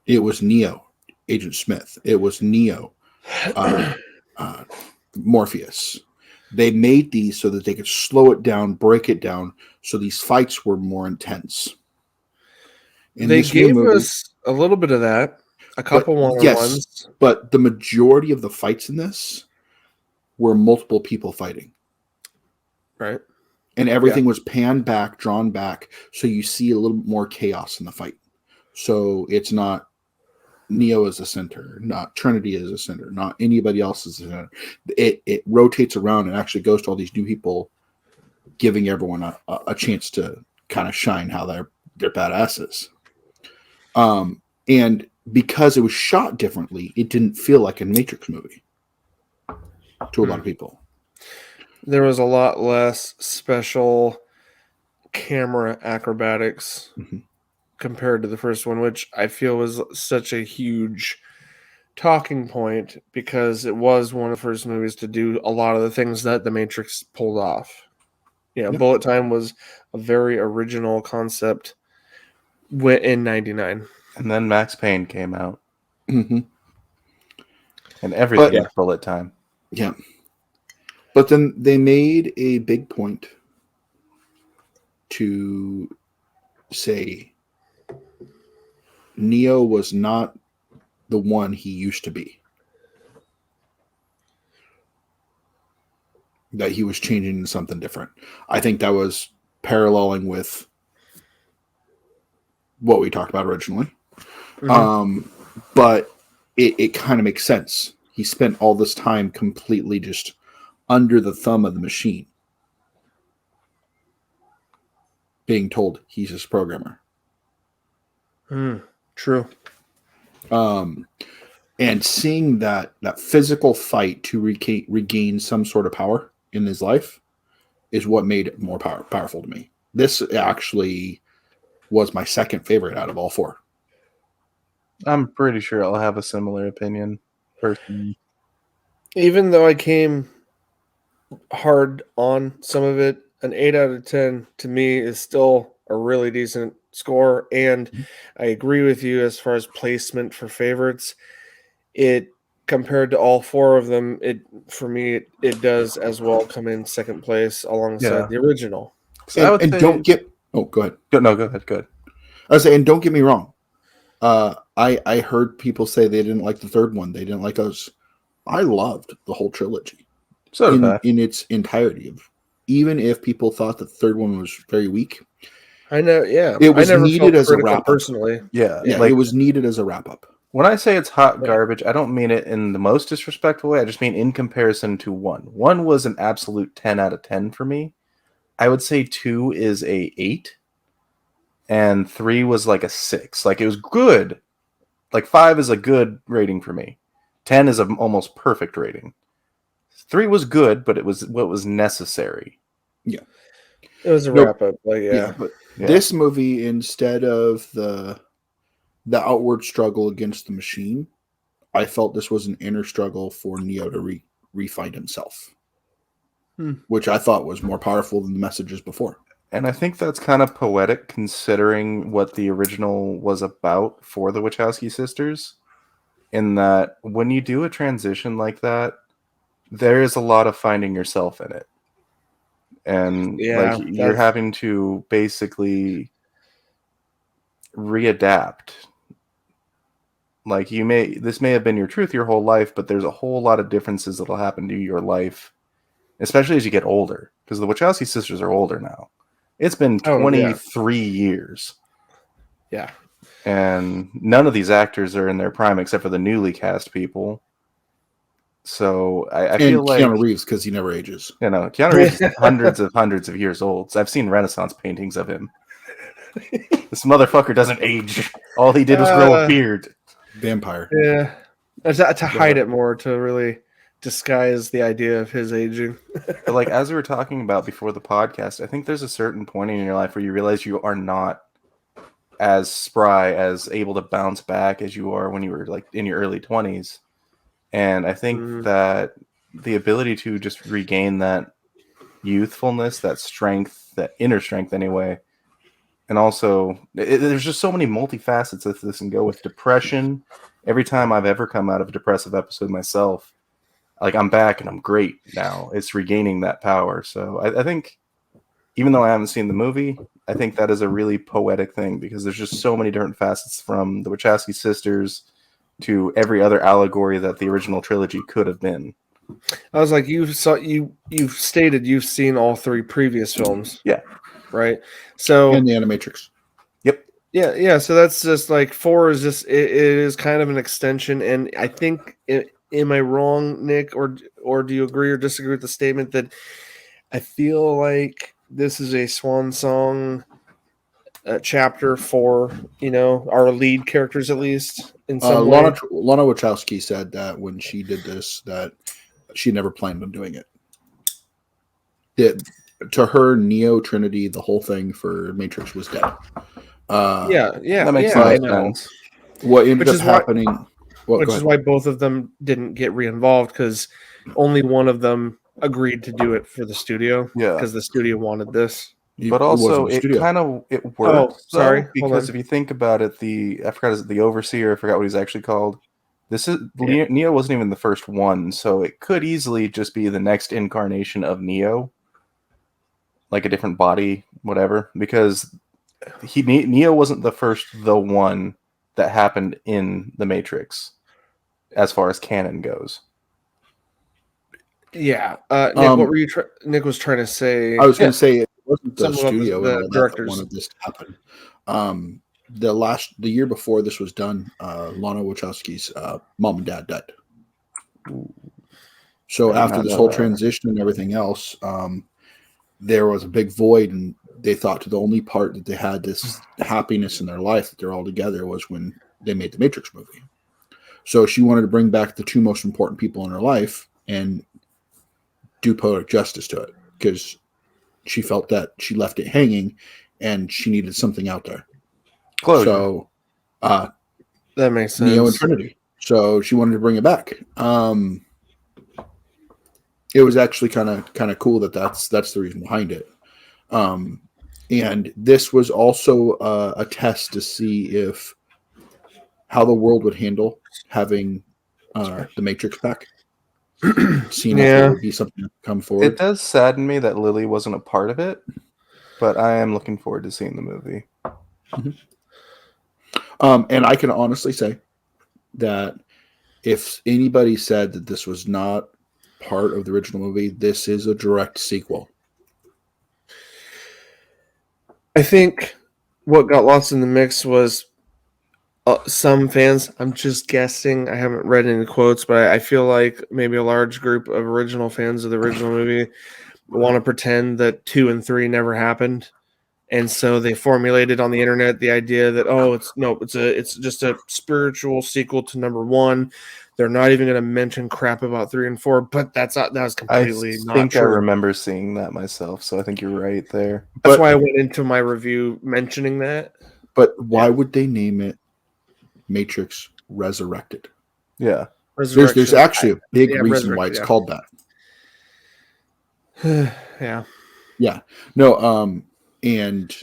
[SPEAKER 3] It was Neo, Agent Smith. It was Neo, Morpheus. They made these so that they could slow it down, break it down, so these fights were more intense.
[SPEAKER 2] They gave us a little bit of that, a couple one-on-ones.
[SPEAKER 3] Yes, but the majority of the fights in this were multiple people fighting.
[SPEAKER 2] Right.
[SPEAKER 3] And everything was panned back, drawn back, so you see a little more chaos in the fight. So it's not Neo as a center, not Trinity as a center, not anybody else as a center. It rotates around and actually goes to all these new people, giving everyone a chance to kind of shine how they're badasses. And because it was shot differently, it didn't feel like a Matrix movie to a lot of people.
[SPEAKER 2] There was a lot less special camera acrobatics compared to the first one, which I feel was such a huge talking point because it was one of the first movies to do a lot of the things that the Matrix pulled off. Bullet time was a very original concept in 99.
[SPEAKER 1] And then Max Payne came out. And everything was bullet time.
[SPEAKER 3] Yeah. But then they made a big point to say Neo was not the one he used to be. That he was changing into something different. I think that was paralleling with what we talked about originally. But it kind of makes sense. He spent all this time completely just under the thumb of the machine, being told he's his programmer.
[SPEAKER 2] True.
[SPEAKER 3] And seeing that physical fight to regain some sort of power in his life is what made it more powerful to me. This actually was my second favorite out of all four.
[SPEAKER 1] I'm pretty sure I'll have a similar opinion, personally.
[SPEAKER 2] Even though I came hard on some of it, an 8 out of 10 to me is still a really decent score. And I agree with you as far as placement for favorites. It compared to all four of them, it does as well come in second place alongside the original.
[SPEAKER 3] Go ahead.
[SPEAKER 1] No, go ahead. Good.
[SPEAKER 3] I was saying, and don't get me wrong. I heard people say they didn't like the third one. They didn't like us. I loved the whole trilogy.
[SPEAKER 1] So did I.
[SPEAKER 3] In its entirety. Even if people thought the third one was very weak.
[SPEAKER 2] I know, yeah.
[SPEAKER 3] It was needed as a wrap-up.
[SPEAKER 2] Personally.
[SPEAKER 1] Yeah,
[SPEAKER 3] it was needed as a wrap-up.
[SPEAKER 1] When I say it's hot garbage, I don't mean it in the most disrespectful way. I just mean in comparison to one. One was an absolute 10 out of 10 for me. I would say 2 is a 8, and 3 was like a 6. Like, it was good. Like, 5 is a good rating for me. 10 is an almost perfect rating. 3 was good, but it was what was necessary.
[SPEAKER 3] Yeah.
[SPEAKER 2] It was a
[SPEAKER 3] Nope.
[SPEAKER 2] wrap up. Like, yeah.
[SPEAKER 3] But
[SPEAKER 1] Yeah.
[SPEAKER 3] this movie, instead of the outward struggle against the machine, I felt this was an inner struggle for Neo to re-find himself, which I thought was more powerful than the messages before.
[SPEAKER 1] And I think that's kind of poetic considering what the original was about for the Wachowski sisters. In that, when you do a transition like that, there is a lot of finding yourself in it. And
[SPEAKER 2] Yeah,
[SPEAKER 1] like, you're having to basically readapt. Like, this may have been your truth your whole life, but there's a whole lot of differences that'll happen to your life, especially as you get older, because the Wachowski sisters are older now. It's been 23 years.
[SPEAKER 2] Yeah.
[SPEAKER 1] And none of these actors are in their prime except for the newly cast people. So I feel like
[SPEAKER 3] Keanu Reeves, because he never ages.
[SPEAKER 1] Keanu Reeves is hundreds of years old. So I've seen Renaissance paintings of him. This motherfucker doesn't age. All he did was grow a beard.
[SPEAKER 3] Vampire.
[SPEAKER 2] Yeah. To hide it more, to really disguise the idea of his aging.
[SPEAKER 1] But like, as we were talking about before the podcast, I think there's a certain point in your life where you realize you are not as spry, as able to bounce back as you are when you were like in your early 20s. And I think that the ability to just regain that youthfulness, that strength, that inner strength anyway, and also there's just so many multifacets of this, and go with depression. Every time I've ever come out of a depressive episode myself, like, I'm back and I'm great now. It's regaining that power. So I think, even though I haven't seen the movie, I think that is a really poetic thing, because there's just so many different facets, from the Wachowski sisters to every other allegory that the original trilogy could have been.
[SPEAKER 2] I was like, you've stated you've seen all 3 previous films.
[SPEAKER 1] Yeah.
[SPEAKER 2] Right. So,
[SPEAKER 3] and the Animatrix.
[SPEAKER 1] Yep.
[SPEAKER 2] Yeah. So that's just like 4 is just it is kind of an extension, and I think am I wrong, Nick, or do you agree or disagree with the statement that I feel like this is a swan song chapter for our lead characters, at least in some way?
[SPEAKER 3] Lana Wachowski said that when she did this, that she never planned on doing it. To her, Neo, Trinity, the whole thing for Matrix was dead.
[SPEAKER 2] Yeah,
[SPEAKER 1] that makes
[SPEAKER 2] sense.
[SPEAKER 3] What ended up happening,
[SPEAKER 2] which is why both of them didn't get re-involved, because only one of them agreed to do it for the studio.
[SPEAKER 1] Yeah,
[SPEAKER 2] because the studio wanted this.
[SPEAKER 1] But also, it worked.
[SPEAKER 2] Oh, sorry,
[SPEAKER 1] because if you think about it, I forgot the overseer. I forgot what he's actually called. Neo wasn't even the first one, so it could easily just be the next incarnation of Neo, like a different body, whatever. Because Neo wasn't the one that happened in the Matrix, as far as canon goes.
[SPEAKER 2] Yeah, Nick, what were you? Nick was trying to say.
[SPEAKER 3] I was going to say it wasn't the studio
[SPEAKER 2] the directors
[SPEAKER 3] that wanted this to happen. The year before this was done, Lana Wachowski's mom and dad died. So after this whole transition and everything else, there was a big void, and they thought the only part that they had this happiness in their life, that they're all together, was when they made the Matrix movie. So she wanted to bring back the 2 most important people in her life and do poetic justice to it, because she felt that she left it hanging and she needed something out there.
[SPEAKER 1] Closure.
[SPEAKER 3] So
[SPEAKER 2] that makes sense.
[SPEAKER 3] Neo and Trinity. So she wanted to bring it back. It was actually kind of cool that's the reason behind it. And this was also a test to see how the world would handle having the Matrix back. Seeing if there would be something to come forward.
[SPEAKER 1] It does sadden me that Lily wasn't a part of it, but I am looking forward to seeing the movie.
[SPEAKER 3] Mm-hmm. And I can honestly say that if anybody said that this was not part of the original movie, this is a direct sequel.
[SPEAKER 2] I think what got lost in the mix was some fans, I'm just guessing, I haven't read any quotes, but I feel like maybe a large group of original fans of the original movie want to pretend that 2 and 3 never happened. And so they formulated on the internet the idea that it's just a spiritual sequel to number 1. They're not even going to mention crap about 3 and 4, but that was completely not
[SPEAKER 1] think
[SPEAKER 2] true.
[SPEAKER 1] I remember seeing that myself, so I think you're right there.
[SPEAKER 2] That's why I went into my review mentioning that.
[SPEAKER 3] But why would they name it Matrix Resurrected?
[SPEAKER 1] Yeah.
[SPEAKER 3] There's actually a big reason why it's called that.
[SPEAKER 2] Yeah.
[SPEAKER 3] Yeah. No, and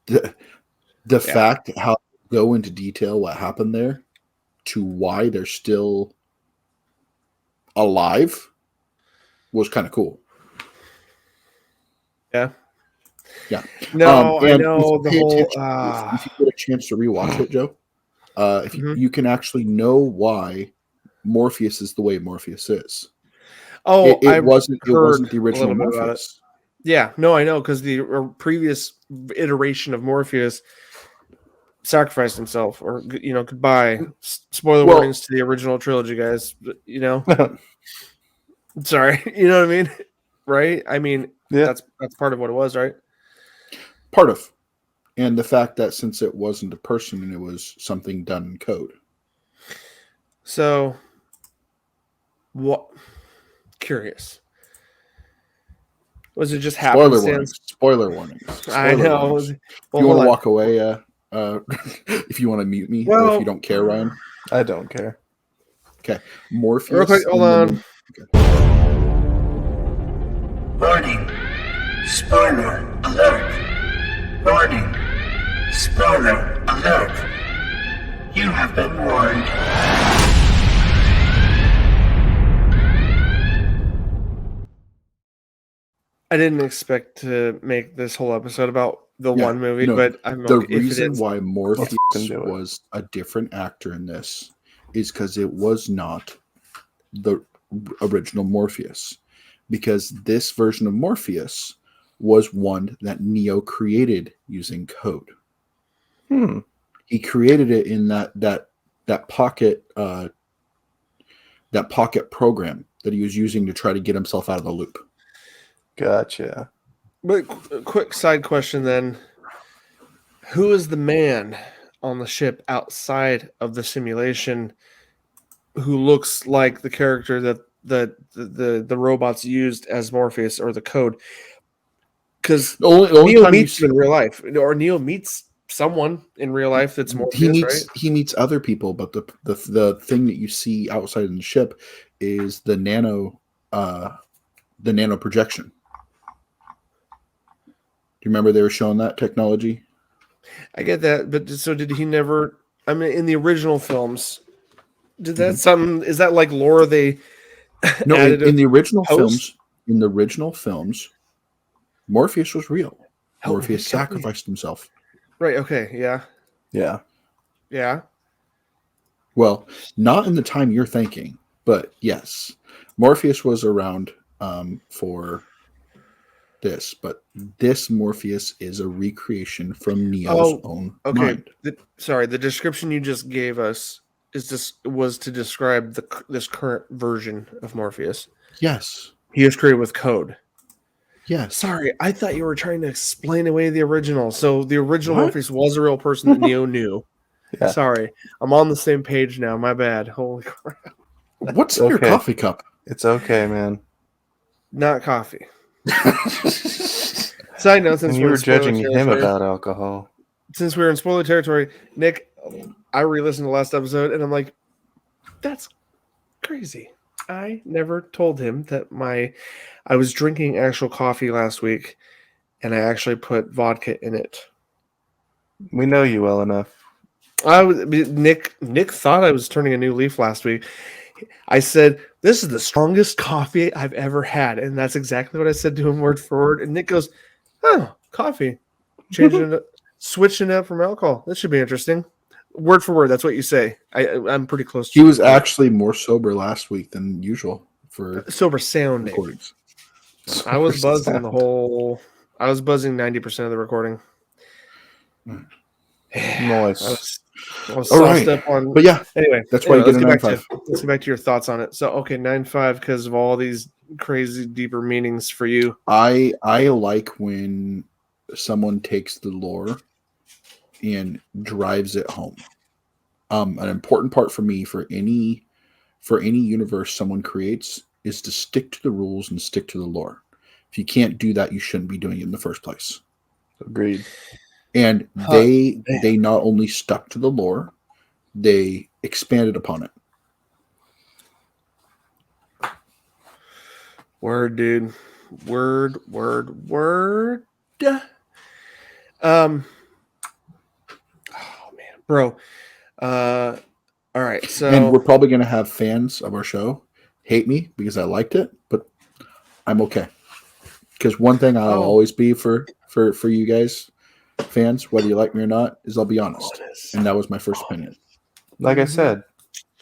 [SPEAKER 3] the fact how they go into detail what happened there to why they're still alive was kind of cool.
[SPEAKER 2] Yeah.
[SPEAKER 3] Yeah.
[SPEAKER 2] No, I
[SPEAKER 3] and
[SPEAKER 2] know the whole.
[SPEAKER 3] If you get a chance to rewatch it, Joe, if you can actually know why Morpheus is the way Morpheus is.
[SPEAKER 2] Oh,
[SPEAKER 3] it wasn't the original Morpheus.
[SPEAKER 2] Yeah, no, I know, because the previous iteration of Morpheus sacrificed himself, or goodbye. Spoiler warnings to the original trilogy, guys. Sorry, you know what I mean, right? I mean, that's part of what it was, right?
[SPEAKER 3] Part of, and the fact that since it wasn't a person and it was something done in code.
[SPEAKER 2] So, what? Curious. Was it just happenstance?
[SPEAKER 3] Spoiler warnings.
[SPEAKER 2] I know.
[SPEAKER 3] Warnings. If you want to walk away, if you want to mute me, or if you don't care, Ryan.
[SPEAKER 1] I don't care.
[SPEAKER 3] Okay. Morpheus.
[SPEAKER 2] Real quick, hold on.
[SPEAKER 4] Warning. Spoiler alert. Warning. Spoiler alert. You have been warned.
[SPEAKER 3] I
[SPEAKER 2] didn't expect to make this whole episode about the one movie, but I'm
[SPEAKER 3] the reason why Morpheus was a different actor in this is because it was not the original Morpheus. Because this version of Morpheus was one that Neo created using code. He created it in that pocket program that he was using to try to get himself out of the loop.
[SPEAKER 1] Gotcha.
[SPEAKER 2] But quick side question then. Who is the man on the ship outside of the simulation who looks like the character that the robots used as Morpheus or the code? Because Neo meets him in real life, or Neo meets someone in real life that's Morpheus, right?
[SPEAKER 3] He meets other people, but the thing that you see outside in the ship is the nano projection. Do you remember they were showing that technology?
[SPEAKER 2] I get that, but so did he never? I mean, in the original films, did that something? Is that like lore they?
[SPEAKER 3] No, in the original films. In the original films, Morpheus was real. Morpheus sacrificed himself.
[SPEAKER 2] Right. Okay. Yeah.
[SPEAKER 1] Yeah.
[SPEAKER 2] Yeah.
[SPEAKER 3] Well, not in the time you're thinking, but yes, Morpheus was around for this, but this Morpheus is a recreation from Neo's own mind.
[SPEAKER 2] The description you just gave us was to describe this current version of Morpheus.
[SPEAKER 3] Yes.
[SPEAKER 2] He was created with code.
[SPEAKER 3] Yes.
[SPEAKER 2] Sorry, I thought you were trying to explain away the original. So the original Morpheus was a real person that Neo knew. Yeah. Sorry, I'm on the same page now. My bad. Holy crap.
[SPEAKER 3] What's in your coffee cup?
[SPEAKER 1] It's okay, man.
[SPEAKER 2] Not coffee. Side note, since
[SPEAKER 1] you were judging him about alcohol. Since
[SPEAKER 2] we were in spoiler territory, Nick, I re-listened to the last episode and I'm like, that's crazy. I never told him that I was drinking actual coffee last week and I actually put vodka in it.
[SPEAKER 1] We know you well enough.
[SPEAKER 2] Nick thought I was turning a new leaf last week. I said, this is the strongest coffee I've ever had. And that's exactly what I said to him word for word. And Nick goes, oh, coffee. Changing it, switching it up from alcohol. This should be interesting. Word for word, that's what you say. I'm pretty close to
[SPEAKER 3] He was actually more sober last week than usual for
[SPEAKER 2] sober sounding recordings. I was buzzing I was buzzing 90% of the recording.
[SPEAKER 1] Nice.
[SPEAKER 2] I was sauced up on,
[SPEAKER 3] but yeah.
[SPEAKER 2] Anyway,
[SPEAKER 3] that's why you get a 9.5.
[SPEAKER 2] Let's get back to your thoughts on it. So, okay, 9.5 because of all these crazy deeper meanings for you?
[SPEAKER 3] I like when someone takes the lore and drives it home. An important part for me for any universe someone creates is to stick to the rules and stick to the lore. If you can't do that, you shouldn't be doing it in the first place.
[SPEAKER 1] Agreed.
[SPEAKER 3] And they not only stuck to the lore, they expanded upon it.
[SPEAKER 2] Word, dude. Word. Oh man, bro. All right, so
[SPEAKER 3] And we're probably going to have fans of our show hate me because I liked it, but I'm okay. Because one thing I'll always be for you guys, fans, whether you like me or not, is I'll be honest. And that was my first opinion.
[SPEAKER 1] Like I said,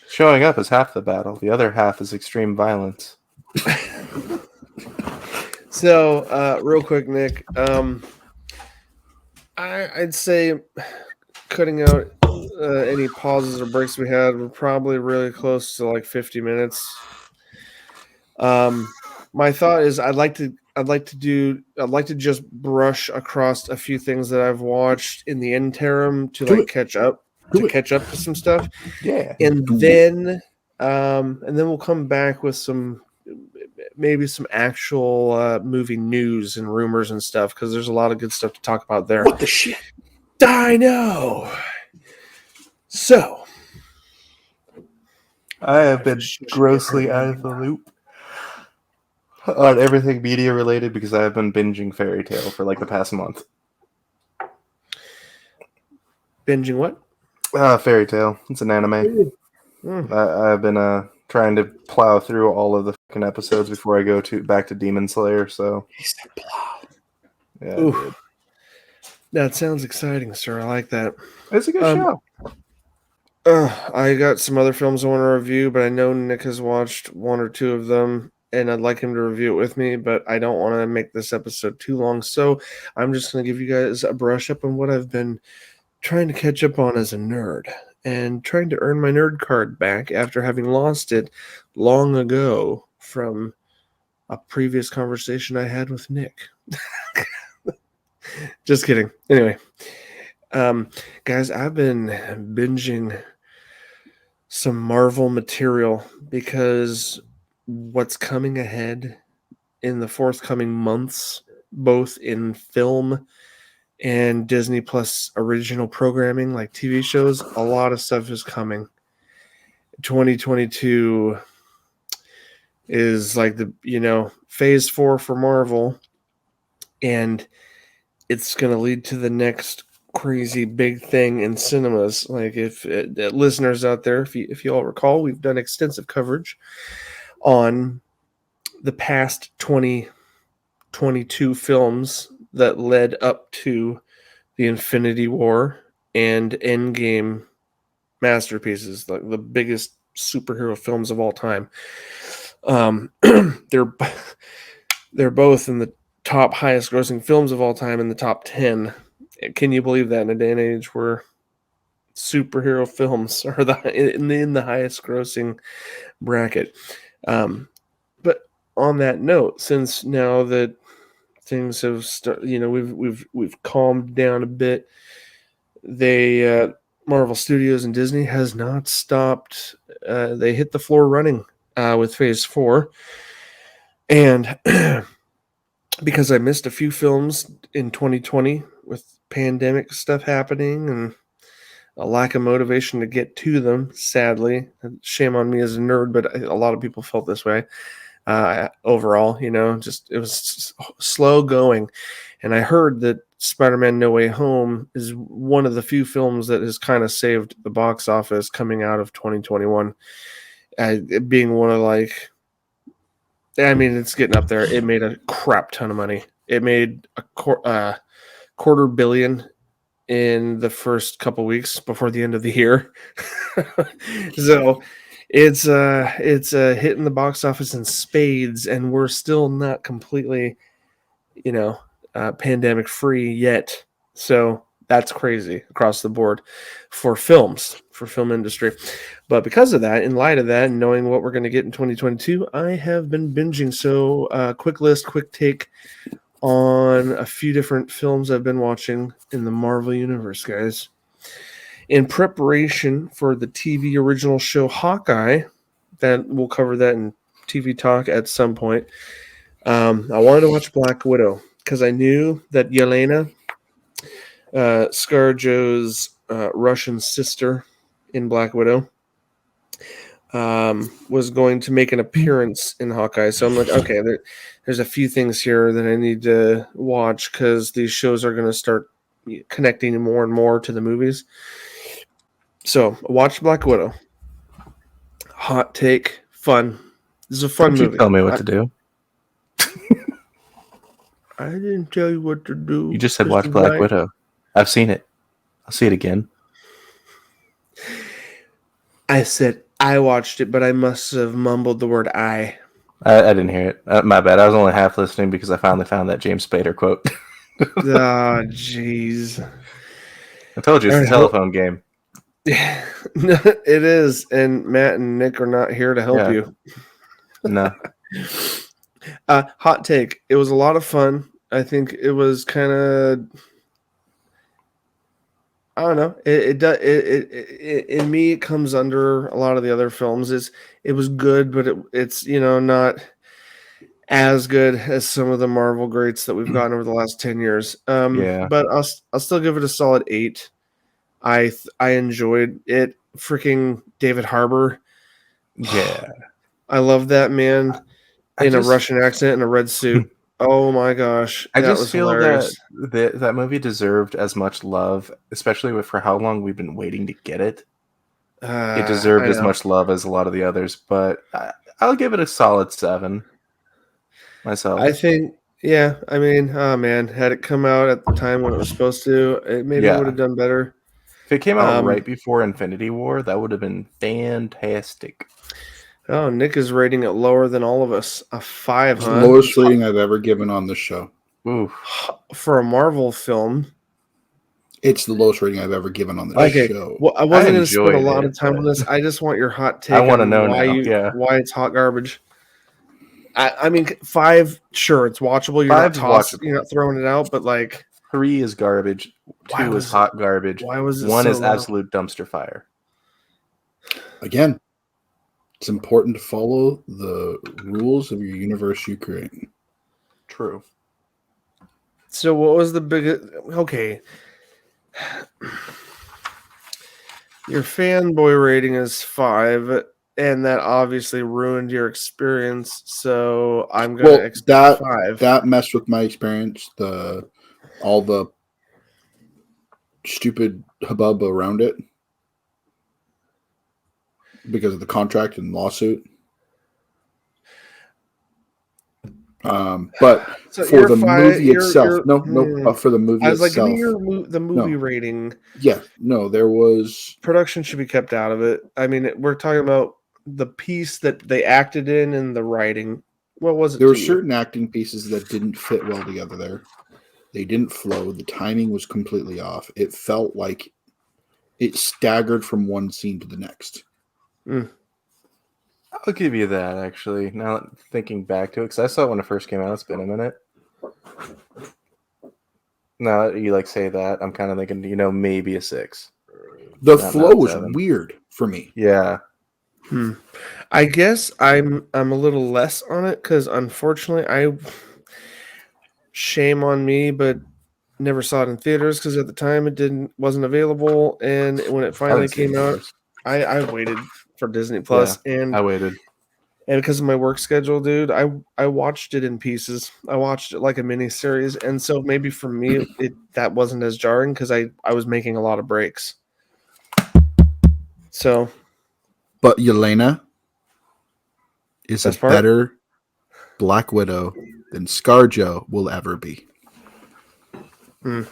[SPEAKER 1] showing up is half the battle. The other half is extreme violence.
[SPEAKER 2] So, real quick, Nick, I'd say cutting out any pauses or breaks we had, we're probably really close to like 50 minutes. My thought is I'd like to just brush across a few things that I've watched in the interim to catch up to some stuff.
[SPEAKER 1] Yeah.
[SPEAKER 2] And then we'll come back with maybe some actual movie news and rumors and stuff, because there's a lot of good stuff to talk about there.
[SPEAKER 3] What the shit?
[SPEAKER 2] I know. So
[SPEAKER 1] I have been grossly out of the loop on everything media related because I have been binging Fairy Tale for like the past month.
[SPEAKER 2] Binging what?
[SPEAKER 1] Fairy Tale. It's an anime. I've been trying to plow through all of the fucking episodes before I go back to Demon Slayer. So
[SPEAKER 3] He said plow.
[SPEAKER 1] yeah,
[SPEAKER 2] Ooh. That sounds exciting, sir. I like that.
[SPEAKER 1] it's a good show.
[SPEAKER 2] I got some other films I want to review, but I know Nick has watched one or two of them, and I'd like him to review it with me, but I don't want to make this episode too long, so I'm just going to give you guys a brush up on what I've been trying to catch up on as a nerd, and trying to earn my nerd card back after having lost it long ago from a previous conversation I had with Nick. Just kidding. Anyway, guys, I've been binging some Marvel material because what's coming ahead in the forthcoming months, both in film and Disney Plus original programming like TV shows, a lot of stuff is coming. 2022 is like phase 4 for Marvel, and it's going to lead to the next crazy big thing in cinemas. Like, if listeners out there, if you all recall, we've done extensive coverage on the past 2022 films that led up to the Infinity War and Endgame masterpieces, like the biggest superhero films of all time. They're both in the top highest grossing films of all time, in the top 10. Can you believe that in a day and age where superhero films are in the highest grossing bracket? But on that note, since now that things have we've calmed down a bit, Marvel Studios and Disney has not stopped. They hit the floor running with Phase 4, and because I missed a few films in 2020 with pandemic stuff happening and a lack of motivation to get to them, sadly. Shame on me as a nerd, but a lot of people felt this way. Overall, just it was slow going. And I heard that Spider-Man No Way Home is one of the few films that has kind of saved the box office coming out of 2021. It being one of it's getting up there. It made a crap ton of money. It made a $250 million in the first couple weeks before the end of the year. So it's hitting the box office in spades, and we're still not completely, pandemic free yet. So That's crazy across the board for film industry. But because of that, in light of that, and knowing what we're going to get in 2022, I have been binging. So, quick list, quick take on a few different films I've been watching in the Marvel Universe, guys. In preparation for the TV original show Hawkeye, that we'll cover that in TV talk at some point. I wanted to watch Black Widow because I knew that Yelena, ScarJo's Russian sister in Black Widow, was going to make an appearance in Hawkeye. So I'm like, okay, there's a few things here that I need to watch because these shows are going to start connecting more and more to the movies. So I watched Black Widow. Hot take, fun. This is a fun
[SPEAKER 1] Don't you
[SPEAKER 2] movie.
[SPEAKER 1] tell me what to do.
[SPEAKER 2] I didn't tell you what to do.
[SPEAKER 1] You just said
[SPEAKER 2] Mr.
[SPEAKER 1] watch Black
[SPEAKER 2] Bright.
[SPEAKER 1] Widow. I've seen it. I'll see it again.
[SPEAKER 2] I said I watched it, but I must have mumbled the word I.
[SPEAKER 1] I didn't hear it. My bad. I was only half listening because I finally found that James Spader quote.
[SPEAKER 2] Oh, jeez.
[SPEAKER 1] I told you it's
[SPEAKER 2] All
[SPEAKER 1] a
[SPEAKER 2] right,
[SPEAKER 1] telephone game.
[SPEAKER 2] No, it is, and Matt and Nick are not here to help
[SPEAKER 1] Yeah.
[SPEAKER 2] you.
[SPEAKER 1] No.
[SPEAKER 2] Hot take. It was a lot of fun. I think it was kind of. I don't know. It in me it comes under a lot of the other films. It was good, but it's not as good as some of the Marvel greats that we've gotten over the last 10 years.
[SPEAKER 1] Yeah.
[SPEAKER 2] But I'll still give it a solid 8. I enjoyed it. Freaking David Harbour.
[SPEAKER 1] Yeah.
[SPEAKER 2] I love that man in a Russian accent in a red suit. Oh my gosh.
[SPEAKER 1] I
[SPEAKER 2] that
[SPEAKER 1] just
[SPEAKER 2] was
[SPEAKER 1] feel
[SPEAKER 2] hilarious.
[SPEAKER 1] that movie deserved as much love, especially for how long we've been waiting to get it. It deserved
[SPEAKER 2] I
[SPEAKER 1] as
[SPEAKER 2] know.
[SPEAKER 1] much love as a lot of the others, but I'll give it a solid 7 myself.
[SPEAKER 2] I think, yeah. I mean, oh man, had it come out at the time when it was supposed to, it maybe
[SPEAKER 1] Yeah.
[SPEAKER 2] would have done better.
[SPEAKER 1] If it came out right before Infinity War, that would have been fantastic.
[SPEAKER 2] Oh, Nick is rating it lower than all of us. A 5,
[SPEAKER 3] It's
[SPEAKER 2] huh?
[SPEAKER 3] the lowest rating I've ever given on this show.
[SPEAKER 1] Ooh.
[SPEAKER 2] For a Marvel film.
[SPEAKER 3] It's the lowest rating I've ever given on this show.
[SPEAKER 2] Well, I wasn't going to spend a
[SPEAKER 1] enjoyed
[SPEAKER 2] lot
[SPEAKER 1] it,
[SPEAKER 2] of time on
[SPEAKER 1] but-
[SPEAKER 2] this. I just want your hot take.
[SPEAKER 1] I wanna
[SPEAKER 2] on
[SPEAKER 1] know
[SPEAKER 2] why
[SPEAKER 1] now,
[SPEAKER 2] why it's hot garbage. I mean, 5, sure, it's watchable. You're
[SPEAKER 1] 5 is
[SPEAKER 2] not
[SPEAKER 1] watchable.
[SPEAKER 2] you're not throwing it out, but like,
[SPEAKER 1] 3 is garbage.
[SPEAKER 2] Why
[SPEAKER 1] 2
[SPEAKER 2] was
[SPEAKER 1] is hot garbage.
[SPEAKER 2] why was it
[SPEAKER 1] 1
[SPEAKER 2] so
[SPEAKER 1] is
[SPEAKER 2] low?
[SPEAKER 1] absolute dumpster fire.
[SPEAKER 3] Again, it's important to follow the rules of your universe you create.
[SPEAKER 1] True.
[SPEAKER 2] So what was the biggest? Okay, your fanboy rating is 5, and that obviously ruined your experience. So I'm gonna
[SPEAKER 3] Well,
[SPEAKER 2] expect 5.
[SPEAKER 3] that messed with my experience. All the stupid hubbub around it because of the contract and lawsuit. But
[SPEAKER 2] So
[SPEAKER 3] for
[SPEAKER 2] you're
[SPEAKER 3] the
[SPEAKER 2] fi-
[SPEAKER 3] movie
[SPEAKER 2] you're-
[SPEAKER 3] itself,
[SPEAKER 2] you're-
[SPEAKER 3] for the movie
[SPEAKER 2] I was like,
[SPEAKER 3] itself,
[SPEAKER 2] give me the movie
[SPEAKER 3] No.
[SPEAKER 2] rating.
[SPEAKER 3] yeah, no, there was
[SPEAKER 2] Production should be kept out of it. I mean, we're talking about the piece that they acted in and the writing. What was it?
[SPEAKER 3] there were
[SPEAKER 2] to you?
[SPEAKER 3] certain acting pieces that didn't fit well together there. They didn't flow. The timing was completely off. It felt like it staggered from one scene to the next.
[SPEAKER 1] I'll give you that, actually. Now thinking back to it, because I saw it when it first came out. It's been a minute. Now that you say that, I'm kind of thinking, maybe a 6.
[SPEAKER 3] The
[SPEAKER 1] Not
[SPEAKER 3] flow was
[SPEAKER 1] 7.
[SPEAKER 3] weird for me.
[SPEAKER 1] Yeah.
[SPEAKER 2] I guess I'm a little less on it because unfortunately, shame on me, but never saw it in theaters because at the time it wasn't available, and when it finally came out, I waited for Disney Plus, and
[SPEAKER 1] I waited.
[SPEAKER 2] And because of my work schedule, dude, I watched it in pieces. I watched it like a mini series, and so maybe for me that wasn't as jarring because I was making a lot of breaks. So,
[SPEAKER 3] But Yelena is a
[SPEAKER 2] Best part?
[SPEAKER 3] better Black Widow than ScarJo will ever be.
[SPEAKER 1] I'm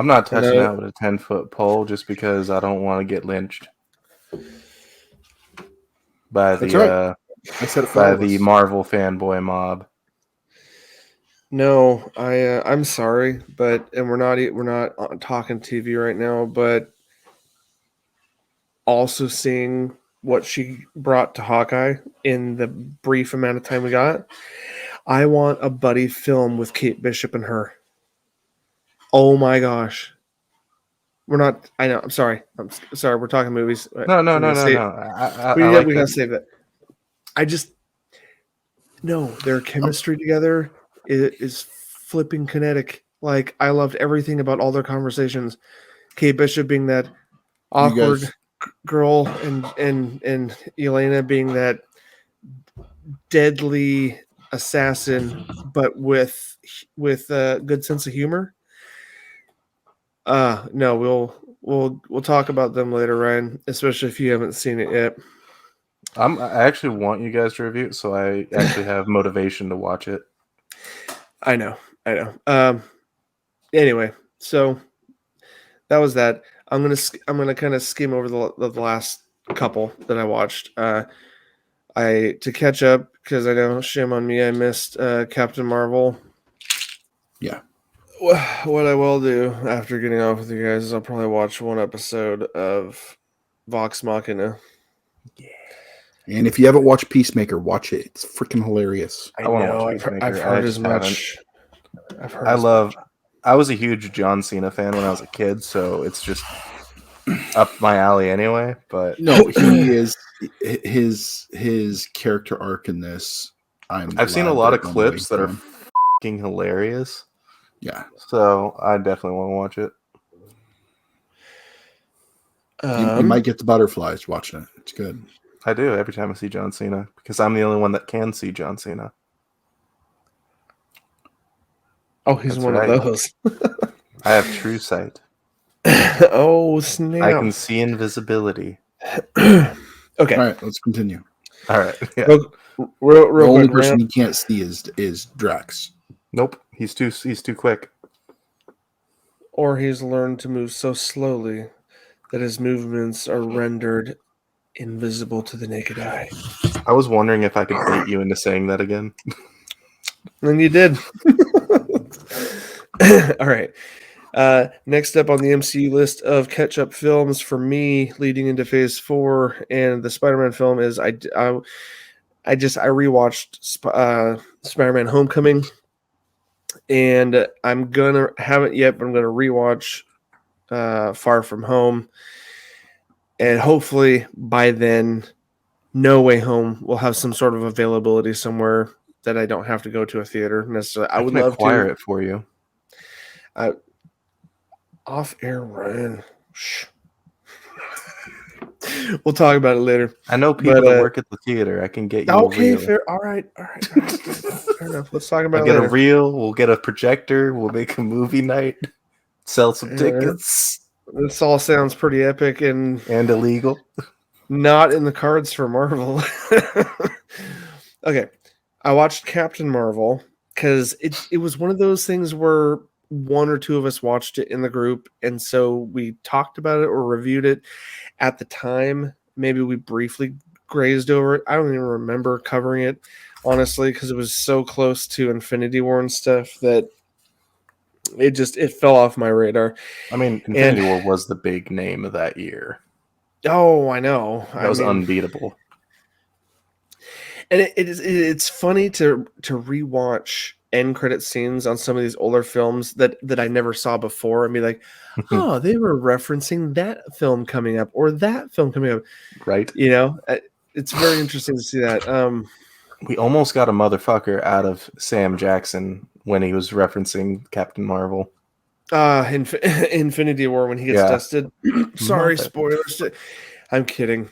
[SPEAKER 1] not touching
[SPEAKER 2] No.
[SPEAKER 1] that with a 10-foot pole just because I don't want to get lynched by
[SPEAKER 3] That's
[SPEAKER 1] the
[SPEAKER 3] right. I said it for all
[SPEAKER 1] by
[SPEAKER 3] of
[SPEAKER 1] the
[SPEAKER 3] us.
[SPEAKER 1] Marvel fanboy mob.
[SPEAKER 2] No, I'm sorry, but and we're not talking TV right now, but also seeing what she brought to Hawkeye in the brief amount of time we got. I want a buddy film with Kate Bishop and her. Oh my gosh. We're not. I know. I'm sorry. Sorry. We're talking movies.
[SPEAKER 1] No, no,
[SPEAKER 2] We're
[SPEAKER 1] no,
[SPEAKER 2] gonna
[SPEAKER 1] no,
[SPEAKER 2] save.
[SPEAKER 1] no. I
[SPEAKER 2] We
[SPEAKER 1] like
[SPEAKER 2] gotta
[SPEAKER 1] that.
[SPEAKER 2] save that. I just no. Their chemistry together is flipping kinetic. Like I loved everything about all their conversations. Kate Bishop being that awkward
[SPEAKER 3] guys-
[SPEAKER 2] girl, and Elena being that deadly assassin, but with a good sense of humor. No, we'll talk about them later, Ryan, especially if you haven't seen it yet.
[SPEAKER 1] I actually want you guys to review it, so I actually have motivation to watch it.
[SPEAKER 2] I know. Anyway, so that was that. I'm gonna kind of skim over the last couple that I watched. I to catch up because I know shame on me. I missed Captain Marvel.
[SPEAKER 3] Yeah.
[SPEAKER 2] What I will do after getting off with you guys is I'll probably watch one episode of Vox Machina.
[SPEAKER 3] And if you haven't watched Peacemaker, watch it. It's freaking hilarious.
[SPEAKER 1] I wanna
[SPEAKER 2] know.
[SPEAKER 1] watch
[SPEAKER 2] I've
[SPEAKER 1] Peacemaker. I
[SPEAKER 2] heard as
[SPEAKER 1] just
[SPEAKER 2] much. I've heard.
[SPEAKER 1] I
[SPEAKER 2] as
[SPEAKER 1] love.
[SPEAKER 2] much.
[SPEAKER 1] I was a huge John Cena fan when I was a kid, so it's just up my alley anyway. But
[SPEAKER 3] No, he is his character arc in this.
[SPEAKER 1] I've seen a
[SPEAKER 3] glad
[SPEAKER 1] lot
[SPEAKER 3] they're
[SPEAKER 1] of
[SPEAKER 3] going away
[SPEAKER 1] clips that are
[SPEAKER 3] from.
[SPEAKER 1] fucking hilarious.
[SPEAKER 3] Yeah.
[SPEAKER 1] So I definitely want to watch it.
[SPEAKER 3] You might get the butterflies watching it. It's good.
[SPEAKER 1] I do every time I see John Cena because I'm the only one that can see John Cena.
[SPEAKER 2] Oh, he's
[SPEAKER 1] That's
[SPEAKER 2] one
[SPEAKER 1] right.
[SPEAKER 2] of those.
[SPEAKER 1] I have true sight.
[SPEAKER 2] Oh snap!
[SPEAKER 1] I can see invisibility.
[SPEAKER 2] Okay.
[SPEAKER 3] All right, let's continue.
[SPEAKER 1] All right. Yeah.
[SPEAKER 2] Real
[SPEAKER 3] The only
[SPEAKER 2] quick.
[SPEAKER 3] person you can't see is Drax.
[SPEAKER 1] Nope. He's too quick.
[SPEAKER 2] Or he's learned to move so slowly that his movements are rendered invisible to the naked eye.
[SPEAKER 1] I was wondering if I could bait you into saying that again.
[SPEAKER 2] And you did. All right. Next up on the MCU list of catch-up films for me leading into Phase 4 and the Spider-Man film is I rewatched Spider-Man Homecoming, and I'm gonna haven't yet, but I'm gonna rewatch Far From Home, and hopefully by then, No Way Home will have some sort of availability somewhere that I don't have to go to a theater necessarily. I would
[SPEAKER 1] can
[SPEAKER 2] love
[SPEAKER 1] acquire
[SPEAKER 2] to
[SPEAKER 1] it for you.
[SPEAKER 2] Off air, Ryan. Shh. We'll talk about it later.
[SPEAKER 1] I know people that work at the theater. I can get you
[SPEAKER 2] Okay,
[SPEAKER 1] a reel.
[SPEAKER 2] fair. All right. Fair enough. Let's talk about
[SPEAKER 1] I'll
[SPEAKER 2] it
[SPEAKER 1] get
[SPEAKER 2] later.
[SPEAKER 1] a reel. We'll get a projector. We'll make a movie night. Sell some
[SPEAKER 2] Yeah.
[SPEAKER 1] tickets.
[SPEAKER 2] This all sounds pretty epic and
[SPEAKER 1] illegal.
[SPEAKER 2] not in the cards for Marvel. Okay. I watched Captain Marvel because it was one of those things where one or two of us watched it in the group, and so we talked about it or reviewed it at the time. Maybe we briefly grazed over it. I don't even remember covering it, honestly, because it was so close to Infinity War and stuff that it fell off my radar.
[SPEAKER 1] I mean, Infinity War was the big name of that year.
[SPEAKER 2] Oh, I know.
[SPEAKER 1] That was unbeatable.
[SPEAKER 2] And it's funny to rewatch end credit scenes on some of these older films that I never saw before and be like, oh, they were referencing that film coming up or that film coming up.
[SPEAKER 1] Right.
[SPEAKER 2] You know, it's very interesting to see that.
[SPEAKER 1] We almost got a motherfucker out of Sam Jackson when he was referencing Captain Marvel.
[SPEAKER 2] Infinity War when he gets dusted. Sorry,
[SPEAKER 1] Mother.
[SPEAKER 2] spoilers. I'm kidding.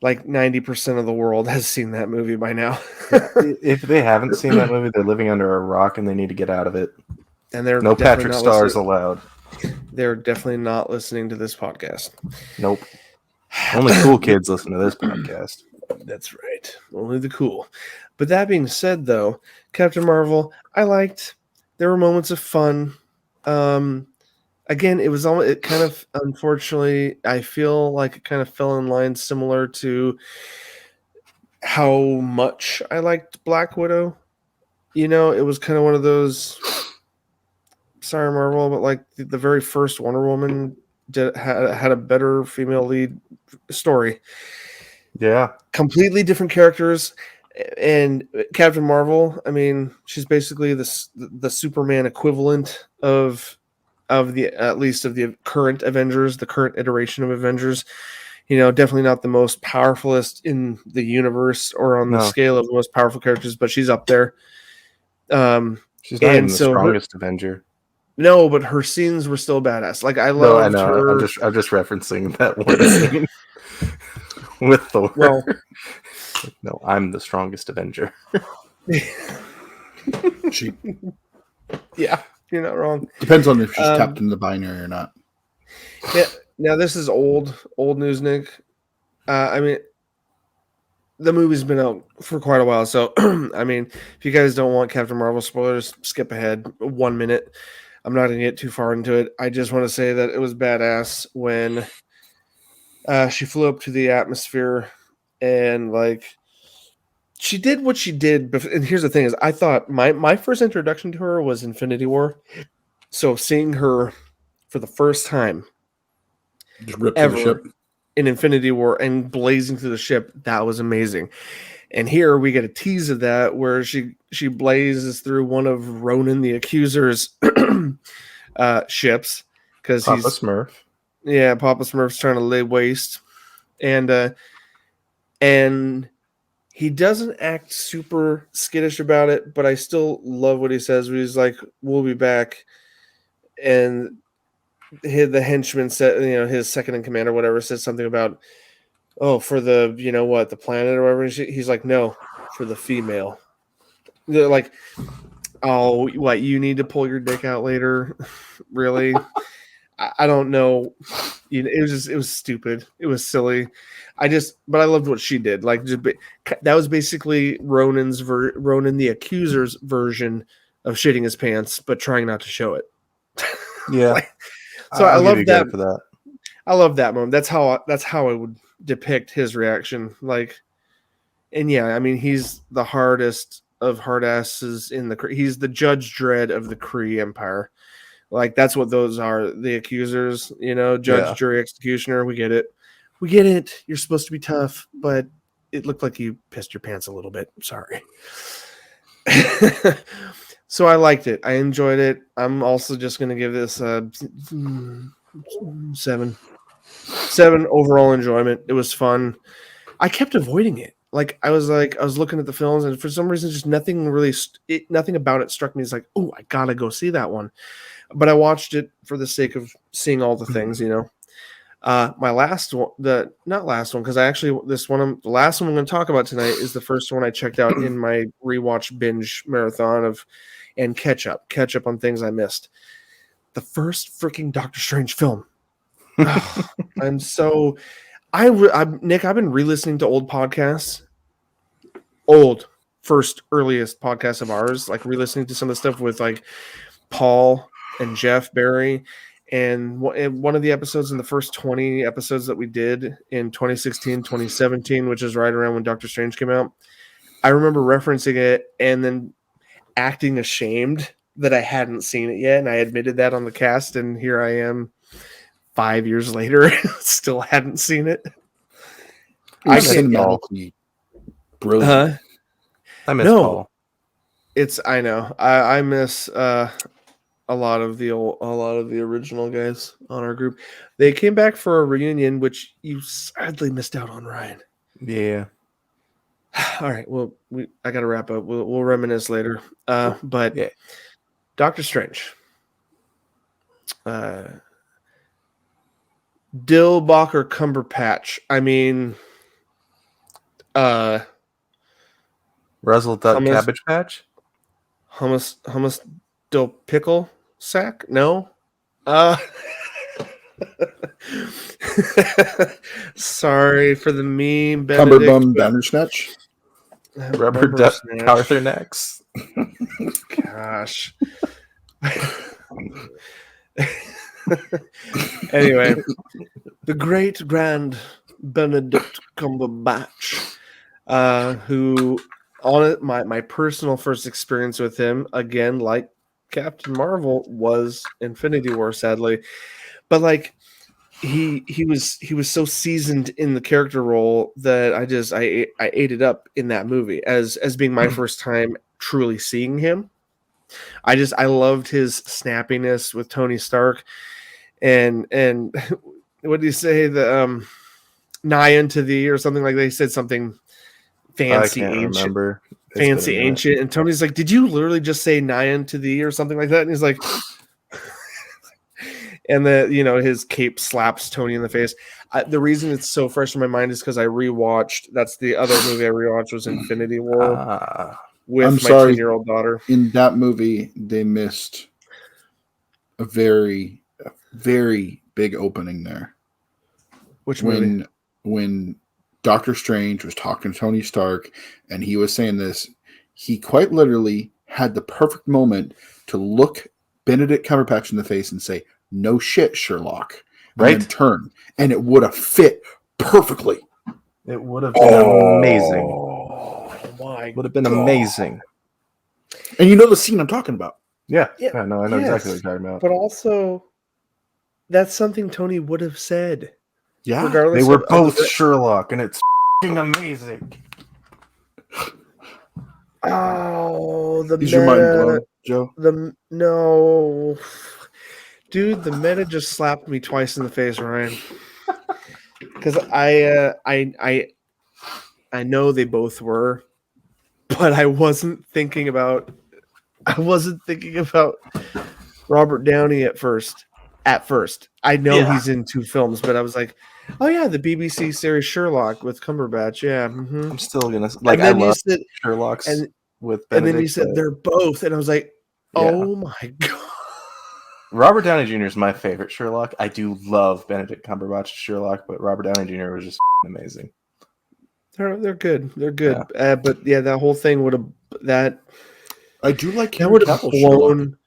[SPEAKER 2] Like 90% of the world has seen that movie by now.
[SPEAKER 1] If they haven't seen that movie, they're living under a rock and they need to get out of it.
[SPEAKER 2] And they're
[SPEAKER 1] no Patrick
[SPEAKER 2] not
[SPEAKER 1] Stars
[SPEAKER 2] listening.
[SPEAKER 1] allowed.
[SPEAKER 2] They're definitely not listening to this podcast.
[SPEAKER 1] Nope. Only cool kids listen to this podcast.
[SPEAKER 2] That's right. Only the cool. But that being said, though, Captain Marvel, I liked. There were moments of fun. Again, it kind of, unfortunately, I feel like it kind of fell in line similar to how much I liked Black Widow. it was kind of one of those. Sorry, Marvel, but like the very first Wonder Woman had a better female lead story.
[SPEAKER 1] Yeah.
[SPEAKER 2] Completely different characters, and Captain Marvel. I mean, she's basically the Superman equivalent of the at least of the current Avengers, the current iteration of Avengers. Definitely not the most powerfulest in the universe or on the
[SPEAKER 1] No.
[SPEAKER 2] scale of the most powerful characters, but she's up there.
[SPEAKER 1] She's not
[SPEAKER 2] and
[SPEAKER 1] even the
[SPEAKER 2] so
[SPEAKER 1] strongest Avenger.
[SPEAKER 2] No, but her scenes were still badass. Like I
[SPEAKER 1] No, I
[SPEAKER 2] loved
[SPEAKER 1] know.
[SPEAKER 2] her.
[SPEAKER 1] I'm just referencing that one scene with Thor.
[SPEAKER 2] Well,
[SPEAKER 1] no, I'm the strongest Avenger.
[SPEAKER 3] She
[SPEAKER 2] yeah, you're not wrong.
[SPEAKER 3] depends on if she's tapped in the binary or not.
[SPEAKER 2] Yeah. Now this is old news, Nick. I mean, the movie's been out for quite a while, so I mean, if you guys don't want Captain Marvel spoilers, skip ahead 1 minute. I'm not going to get too far into it. I just want to say that it was badass when she flew up to the atmosphere and like she did what she did. And here's the thing: is I thought my first introduction to her was Infinity War. So seeing her for the first time
[SPEAKER 3] Just rip through the
[SPEAKER 2] ever
[SPEAKER 3] ship.
[SPEAKER 2] in Infinity War and blazing through the ship, that was amazing. And here we get a tease of that where she blazes through one of Ronan the Accuser's ships because
[SPEAKER 1] Papa
[SPEAKER 2] he's
[SPEAKER 1] Smurf.
[SPEAKER 2] yeah, Papa Smurf's trying to lay waste, and he doesn't act super skittish about it, but I still love what he says. Where he's like, "We'll be back," and the henchman said, his second in command or whatever said something about, "Oh, for the the planet or whatever." And he's like, "No, for the female." They're like, "Oh, what? You need to pull your dick out later?" Really? I don't know. It was stupid. It was silly. But I loved what she did. Like, that was basically Ronan the Accuser's version of shitting his pants, but trying not to show it.
[SPEAKER 1] Yeah.
[SPEAKER 2] So I love that.
[SPEAKER 1] For that.
[SPEAKER 2] I love that moment. That's how I would depict his reaction. Like, and yeah, I mean, he's the hardest of hard asses in he's the Judge Dredd of the Kree Empire. Like, that's what those are. The accusers, judge, jury, executioner. We get it. You're supposed to be tough, but it looked like you pissed your pants a little bit. Sorry. So I liked it. I enjoyed it. I'm also just going to give this a 7. 7 overall enjoyment. It was fun. I kept avoiding it. Like I was looking at the films, and for some reason, just nothing about it struck me as like, oh, I gotta go see that one. But I watched it for the sake of seeing all the things, My last one, the last one I'm going to talk about tonight is the first one I checked out in my rewatch binge marathon and catch up on things I missed. The first freaking Doctor Strange film. I'm so Nick, I've been re-listening to old podcasts. Earliest podcasts of ours, like re-listening to some of the stuff with like Paul and Jeff Barry. And one of the episodes in the first 20 episodes that we did in 2016, 2017, which is right around when Doctor Strange came out, I remember referencing it and then acting ashamed that I hadn't seen it yet. And I admitted that on the cast. And here I am 5 years later, still hadn't seen it.
[SPEAKER 3] I cinematically brilliant.
[SPEAKER 1] I miss Paul.
[SPEAKER 2] I know. I miss a lot of the original guys on our group. They came back for a reunion, which you sadly missed out on, Ryan.
[SPEAKER 1] Yeah.
[SPEAKER 2] All right. Well, I got to wrap up. We'll reminisce later. But
[SPEAKER 1] yeah.
[SPEAKER 2] Doctor Strange. Dillbach or Cumberpatch. I mean,
[SPEAKER 1] Russell Duck Cabbage Patch?
[SPEAKER 2] Hummus dill pickle sack? No. Sorry for the meme.
[SPEAKER 3] Cumberbum Bandersnatch.
[SPEAKER 1] Rubber duck Arthur necks.
[SPEAKER 2] Gosh. Anyway, the great grand Benedict Cumberbatch, who on it, my personal first experience with him, again, like Captain Marvel, was Infinity War, sadly. But like he was so seasoned in the character role that I ate it up in that movie as being my first time truly seeing him. I loved his snappiness with Tony Stark, and what did he say, the nigh unto thee or something like that? He said something
[SPEAKER 1] I
[SPEAKER 2] fancy,
[SPEAKER 1] can't
[SPEAKER 2] ancient,
[SPEAKER 1] remember. It's been a
[SPEAKER 2] fancy,
[SPEAKER 1] minute.
[SPEAKER 2] ancient. And Tony's like, did you literally just say nigh unto thee or something like that? And he's like, and his cape slaps Tony in the face. The reason it's so fresh in my mind is because I rewatched. That's the other movie I rewatched was Infinity War
[SPEAKER 3] I'm
[SPEAKER 2] with my
[SPEAKER 3] sorry.
[SPEAKER 2] 10-year-old daughter.
[SPEAKER 3] In that movie, they missed a very, very big opening there.
[SPEAKER 2] Which movie?
[SPEAKER 3] When Doctor Strange was talking to Tony Stark and he was saying this, he quite literally had the perfect moment to look Benedict Cumberbatch in the face and say, "No shit, Sherlock," and
[SPEAKER 1] Right?
[SPEAKER 3] then turn, and it would have fit perfectly.
[SPEAKER 1] It would have been amazing.
[SPEAKER 2] Oh my!
[SPEAKER 1] Would have been
[SPEAKER 2] God.
[SPEAKER 1] amazing.
[SPEAKER 3] And you know the scene I'm talking about.
[SPEAKER 1] Yeah.
[SPEAKER 2] Yeah,
[SPEAKER 1] I know
[SPEAKER 2] yes.
[SPEAKER 1] exactly what you're talking about.
[SPEAKER 2] But also, that's something Tony would have said.
[SPEAKER 3] Yeah,
[SPEAKER 2] Regardless,
[SPEAKER 1] They were
[SPEAKER 2] of
[SPEAKER 1] both
[SPEAKER 2] the,
[SPEAKER 1] Sherlock, and it's amazing.
[SPEAKER 2] oh, the
[SPEAKER 3] is your mind
[SPEAKER 2] meta,
[SPEAKER 3] blown, Joe?
[SPEAKER 2] no, dude, the meta just slapped me twice in the face, Ryan. Because I know they both were, but I wasn't thinking about Robert Downey at first. I know
[SPEAKER 1] Yeah.
[SPEAKER 2] he's in 2 films, but I was like, oh yeah, the BBC series Sherlock with Cumberbatch. Yeah. Mm-hmm.
[SPEAKER 1] I'm still gonna like.
[SPEAKER 2] And
[SPEAKER 1] I
[SPEAKER 2] then you
[SPEAKER 1] love
[SPEAKER 2] said,
[SPEAKER 1] Sherlock's
[SPEAKER 2] and
[SPEAKER 1] with
[SPEAKER 2] and
[SPEAKER 1] Benedict.
[SPEAKER 2] then you said
[SPEAKER 1] but
[SPEAKER 2] they're both, and I was like,
[SPEAKER 1] Yeah.
[SPEAKER 2] oh my God.
[SPEAKER 1] Robert Downey Jr. is my favorite Sherlock. I do love Benedict Cumberbatch's Sherlock, but Robert Downey Jr. was just amazing.
[SPEAKER 2] They're good. They're good. But yeah, that whole thing would have
[SPEAKER 3] I do like
[SPEAKER 2] that
[SPEAKER 3] Henry
[SPEAKER 2] would have
[SPEAKER 3] Cavill's Sherlock.
[SPEAKER 2] blown.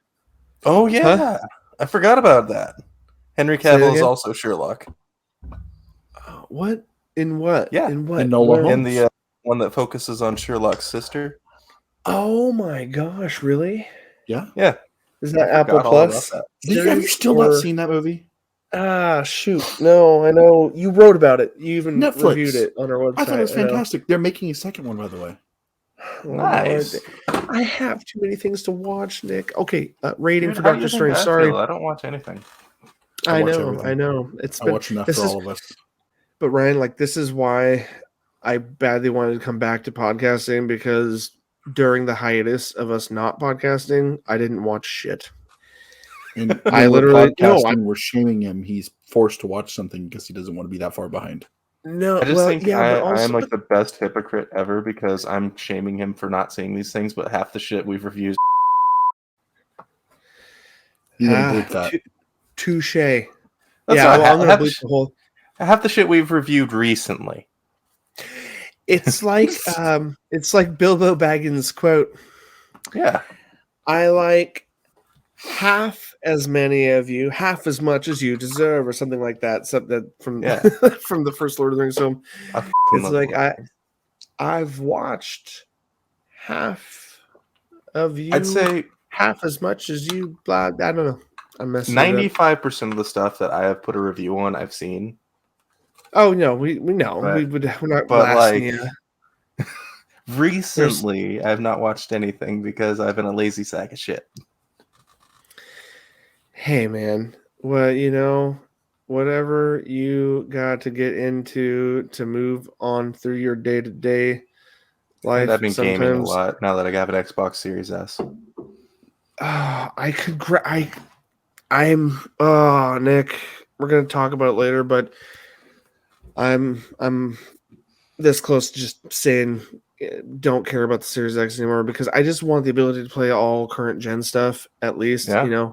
[SPEAKER 1] Oh yeah,
[SPEAKER 2] Huh?
[SPEAKER 1] I forgot about that. Henry
[SPEAKER 2] Say it
[SPEAKER 1] Cavill is
[SPEAKER 2] again?
[SPEAKER 1] also Sherlock.
[SPEAKER 2] What? In what?
[SPEAKER 1] Yeah.
[SPEAKER 2] In what?
[SPEAKER 3] In Nola
[SPEAKER 2] Where-
[SPEAKER 3] Holmes.
[SPEAKER 1] In the one that focuses on Sherlock's sister.
[SPEAKER 2] Oh my gosh! Really?
[SPEAKER 3] Yeah.
[SPEAKER 1] Yeah.
[SPEAKER 2] Is that
[SPEAKER 1] I
[SPEAKER 2] Apple
[SPEAKER 1] forgot all about
[SPEAKER 2] Plus?
[SPEAKER 1] that.
[SPEAKER 3] Have you
[SPEAKER 2] series,
[SPEAKER 3] still not
[SPEAKER 2] or-
[SPEAKER 3] seen that movie?
[SPEAKER 2] Ah, shoot! No, I know you wrote about it. You even
[SPEAKER 3] Netflix.
[SPEAKER 2] reviewed it on our website.
[SPEAKER 3] I thought it was
[SPEAKER 2] know.
[SPEAKER 3] fantastic. They're making a second one, by the way.
[SPEAKER 2] Oh,
[SPEAKER 1] Nice.
[SPEAKER 2] Lord. I have too many things to watch, Nick. Okay, rating
[SPEAKER 1] Dude,
[SPEAKER 2] for
[SPEAKER 1] how do
[SPEAKER 2] Doctor
[SPEAKER 1] you think
[SPEAKER 2] Strange.
[SPEAKER 1] I
[SPEAKER 2] Sorry,
[SPEAKER 1] feel? I don't watch anything.
[SPEAKER 3] I
[SPEAKER 2] I
[SPEAKER 3] watch
[SPEAKER 2] know,
[SPEAKER 3] everything.
[SPEAKER 2] I know. It's
[SPEAKER 3] I
[SPEAKER 2] been,
[SPEAKER 3] watch enough
[SPEAKER 2] this
[SPEAKER 3] for
[SPEAKER 2] is,
[SPEAKER 3] all of us.
[SPEAKER 2] but Ryan, like this is why I badly wanted to come back to podcasting, because during the hiatus of us not podcasting, I didn't watch shit.
[SPEAKER 3] And
[SPEAKER 2] I
[SPEAKER 3] when we're
[SPEAKER 2] literally- no,
[SPEAKER 3] podcasting, we're shaming him. He's forced to watch something because he doesn't want to be that far behind.
[SPEAKER 2] No,
[SPEAKER 1] I just
[SPEAKER 2] well,
[SPEAKER 1] think
[SPEAKER 2] yeah, but
[SPEAKER 1] I
[SPEAKER 2] also,
[SPEAKER 1] am like the best hypocrite ever because I'm shaming him for not seeing these things, but half the shit we've reviewed.
[SPEAKER 3] You wouldn't bleep that.
[SPEAKER 2] touche.
[SPEAKER 1] That's
[SPEAKER 2] Yeah,
[SPEAKER 1] not
[SPEAKER 2] well, I'm gonna
[SPEAKER 1] half,
[SPEAKER 2] bleep the whole.
[SPEAKER 1] half the shit we've reviewed recently.
[SPEAKER 2] It's like Bilbo Baggins' quote.
[SPEAKER 1] Yeah.
[SPEAKER 2] I like half as many of you, half as much as you deserve, or something like that. Something from
[SPEAKER 1] Yeah.
[SPEAKER 2] from the first Lord of the Rings film.
[SPEAKER 1] I
[SPEAKER 2] It's
[SPEAKER 1] love
[SPEAKER 2] like
[SPEAKER 1] it.
[SPEAKER 2] I've watched half of you.
[SPEAKER 1] I'd say
[SPEAKER 2] half as much as you. Blah. I don't know. I'm messing it up.
[SPEAKER 1] 95% of the stuff that I have put a review on, I've seen.
[SPEAKER 2] Oh no, we know
[SPEAKER 1] But-
[SPEAKER 2] we're not
[SPEAKER 1] but,
[SPEAKER 2] blasting
[SPEAKER 1] like,
[SPEAKER 2] you.
[SPEAKER 1] Recently, I've not watched anything because I've been a lazy sack of shit.
[SPEAKER 2] Hey man, well, whatever you got to get into to move on through your day-to-day life.
[SPEAKER 1] And I've been gaming a
[SPEAKER 2] sometimes
[SPEAKER 1] lot now that I have an Xbox Series S.
[SPEAKER 2] I could Nick, we're gonna talk about it later, but I'm this close to just saying don't care about the Series X anymore, because I just want the ability to play all current gen stuff at least.
[SPEAKER 1] Yeah.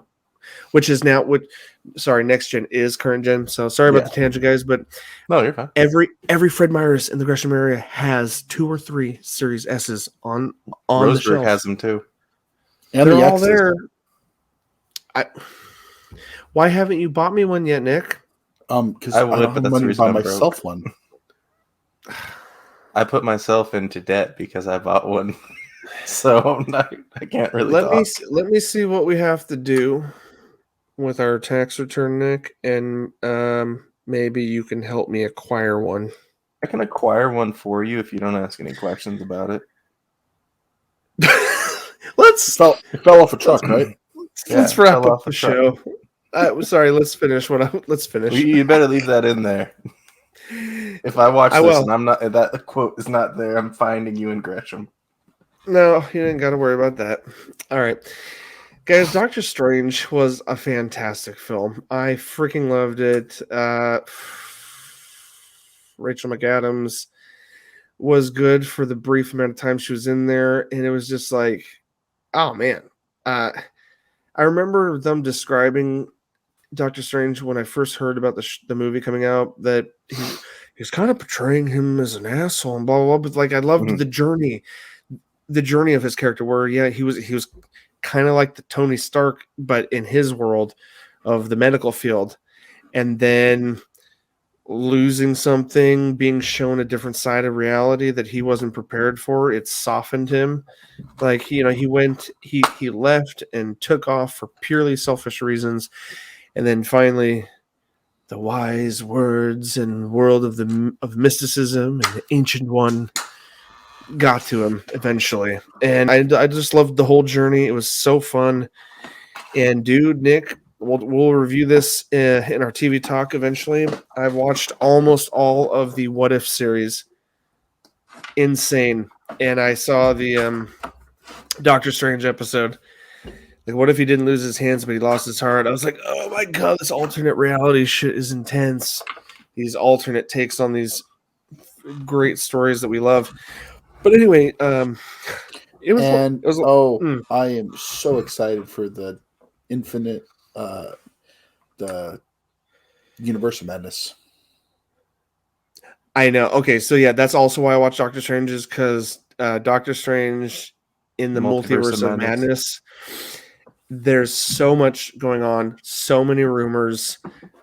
[SPEAKER 2] Which is now next gen is current gen. So sorry about the tangent, guys, but
[SPEAKER 1] No, you're fine.
[SPEAKER 2] every Fred Meyers in the Gresham area has 2 or 3 Series S's on the
[SPEAKER 1] Roseburg
[SPEAKER 2] shelf.
[SPEAKER 1] has them too.
[SPEAKER 3] And
[SPEAKER 2] They're
[SPEAKER 3] the
[SPEAKER 2] all
[SPEAKER 3] X's.
[SPEAKER 2] there. Why haven't you bought me one yet, Nick?
[SPEAKER 3] Because
[SPEAKER 1] I
[SPEAKER 3] I
[SPEAKER 1] would,
[SPEAKER 3] don't
[SPEAKER 1] but
[SPEAKER 3] have
[SPEAKER 1] that's the
[SPEAKER 3] money to
[SPEAKER 1] reason
[SPEAKER 3] buy
[SPEAKER 1] I'm broke.
[SPEAKER 3] myself one.
[SPEAKER 1] I put myself into debt because I bought one, so I can't really
[SPEAKER 2] Let
[SPEAKER 1] talk.
[SPEAKER 2] me see what we have to do with our tax return, Nick, and maybe you can help me acquire one.
[SPEAKER 1] I can acquire one for you if you don't ask any questions about it.
[SPEAKER 2] Let's
[SPEAKER 3] It fell off a truck, right?
[SPEAKER 2] let's
[SPEAKER 1] Yeah,
[SPEAKER 2] wrap
[SPEAKER 1] fell
[SPEAKER 2] up
[SPEAKER 1] off
[SPEAKER 2] the
[SPEAKER 1] a truck.
[SPEAKER 2] show. Sorry, let's finish. Let's finish.
[SPEAKER 1] You better leave that in there. If I watch
[SPEAKER 2] I
[SPEAKER 1] this
[SPEAKER 2] will.
[SPEAKER 1] and I'm not, that quote is not there, I'm finding you and Gresham.
[SPEAKER 2] No, you didn't got to worry about that. All right. Guys, Doctor Strange was a fantastic film. I freaking loved it. Rachel McAdams was good for the brief amount of time she was in there, and it was just like, oh man. I remember them describing Doctor Strange when I first heard about the movie coming out, that he's kind of portraying him as an asshole and blah blah blah. But like, I loved the journey of his character, where he was kind of like the Tony Stark, but in his world of the medical field, and then losing something, being shown a different side of reality that he wasn't prepared for. It softened him. Like, he left and took off for purely selfish reasons, and then finally the wise words and world of mysticism and the ancient one got to him eventually. And I just loved the whole journey. It was so fun. And dude, Nick, we'll review this in our TV talk eventually. I've watched almost all of the What If series. Insane. And I saw the Doctor Strange episode. Like, what if he didn't lose his hands, but he lost his heart? I was like, oh my god, this alternate reality shit is intense. These alternate takes on these great stories that we love. But anyway, it was.
[SPEAKER 3] And
[SPEAKER 2] It was.
[SPEAKER 3] I am so excited for the Infinite, the Universe of Madness.
[SPEAKER 2] I know. Okay, so yeah, that's also why I watch Doctor Strange, is because Doctor Strange in the Multiverse of Madness. There's so much going on, so many rumors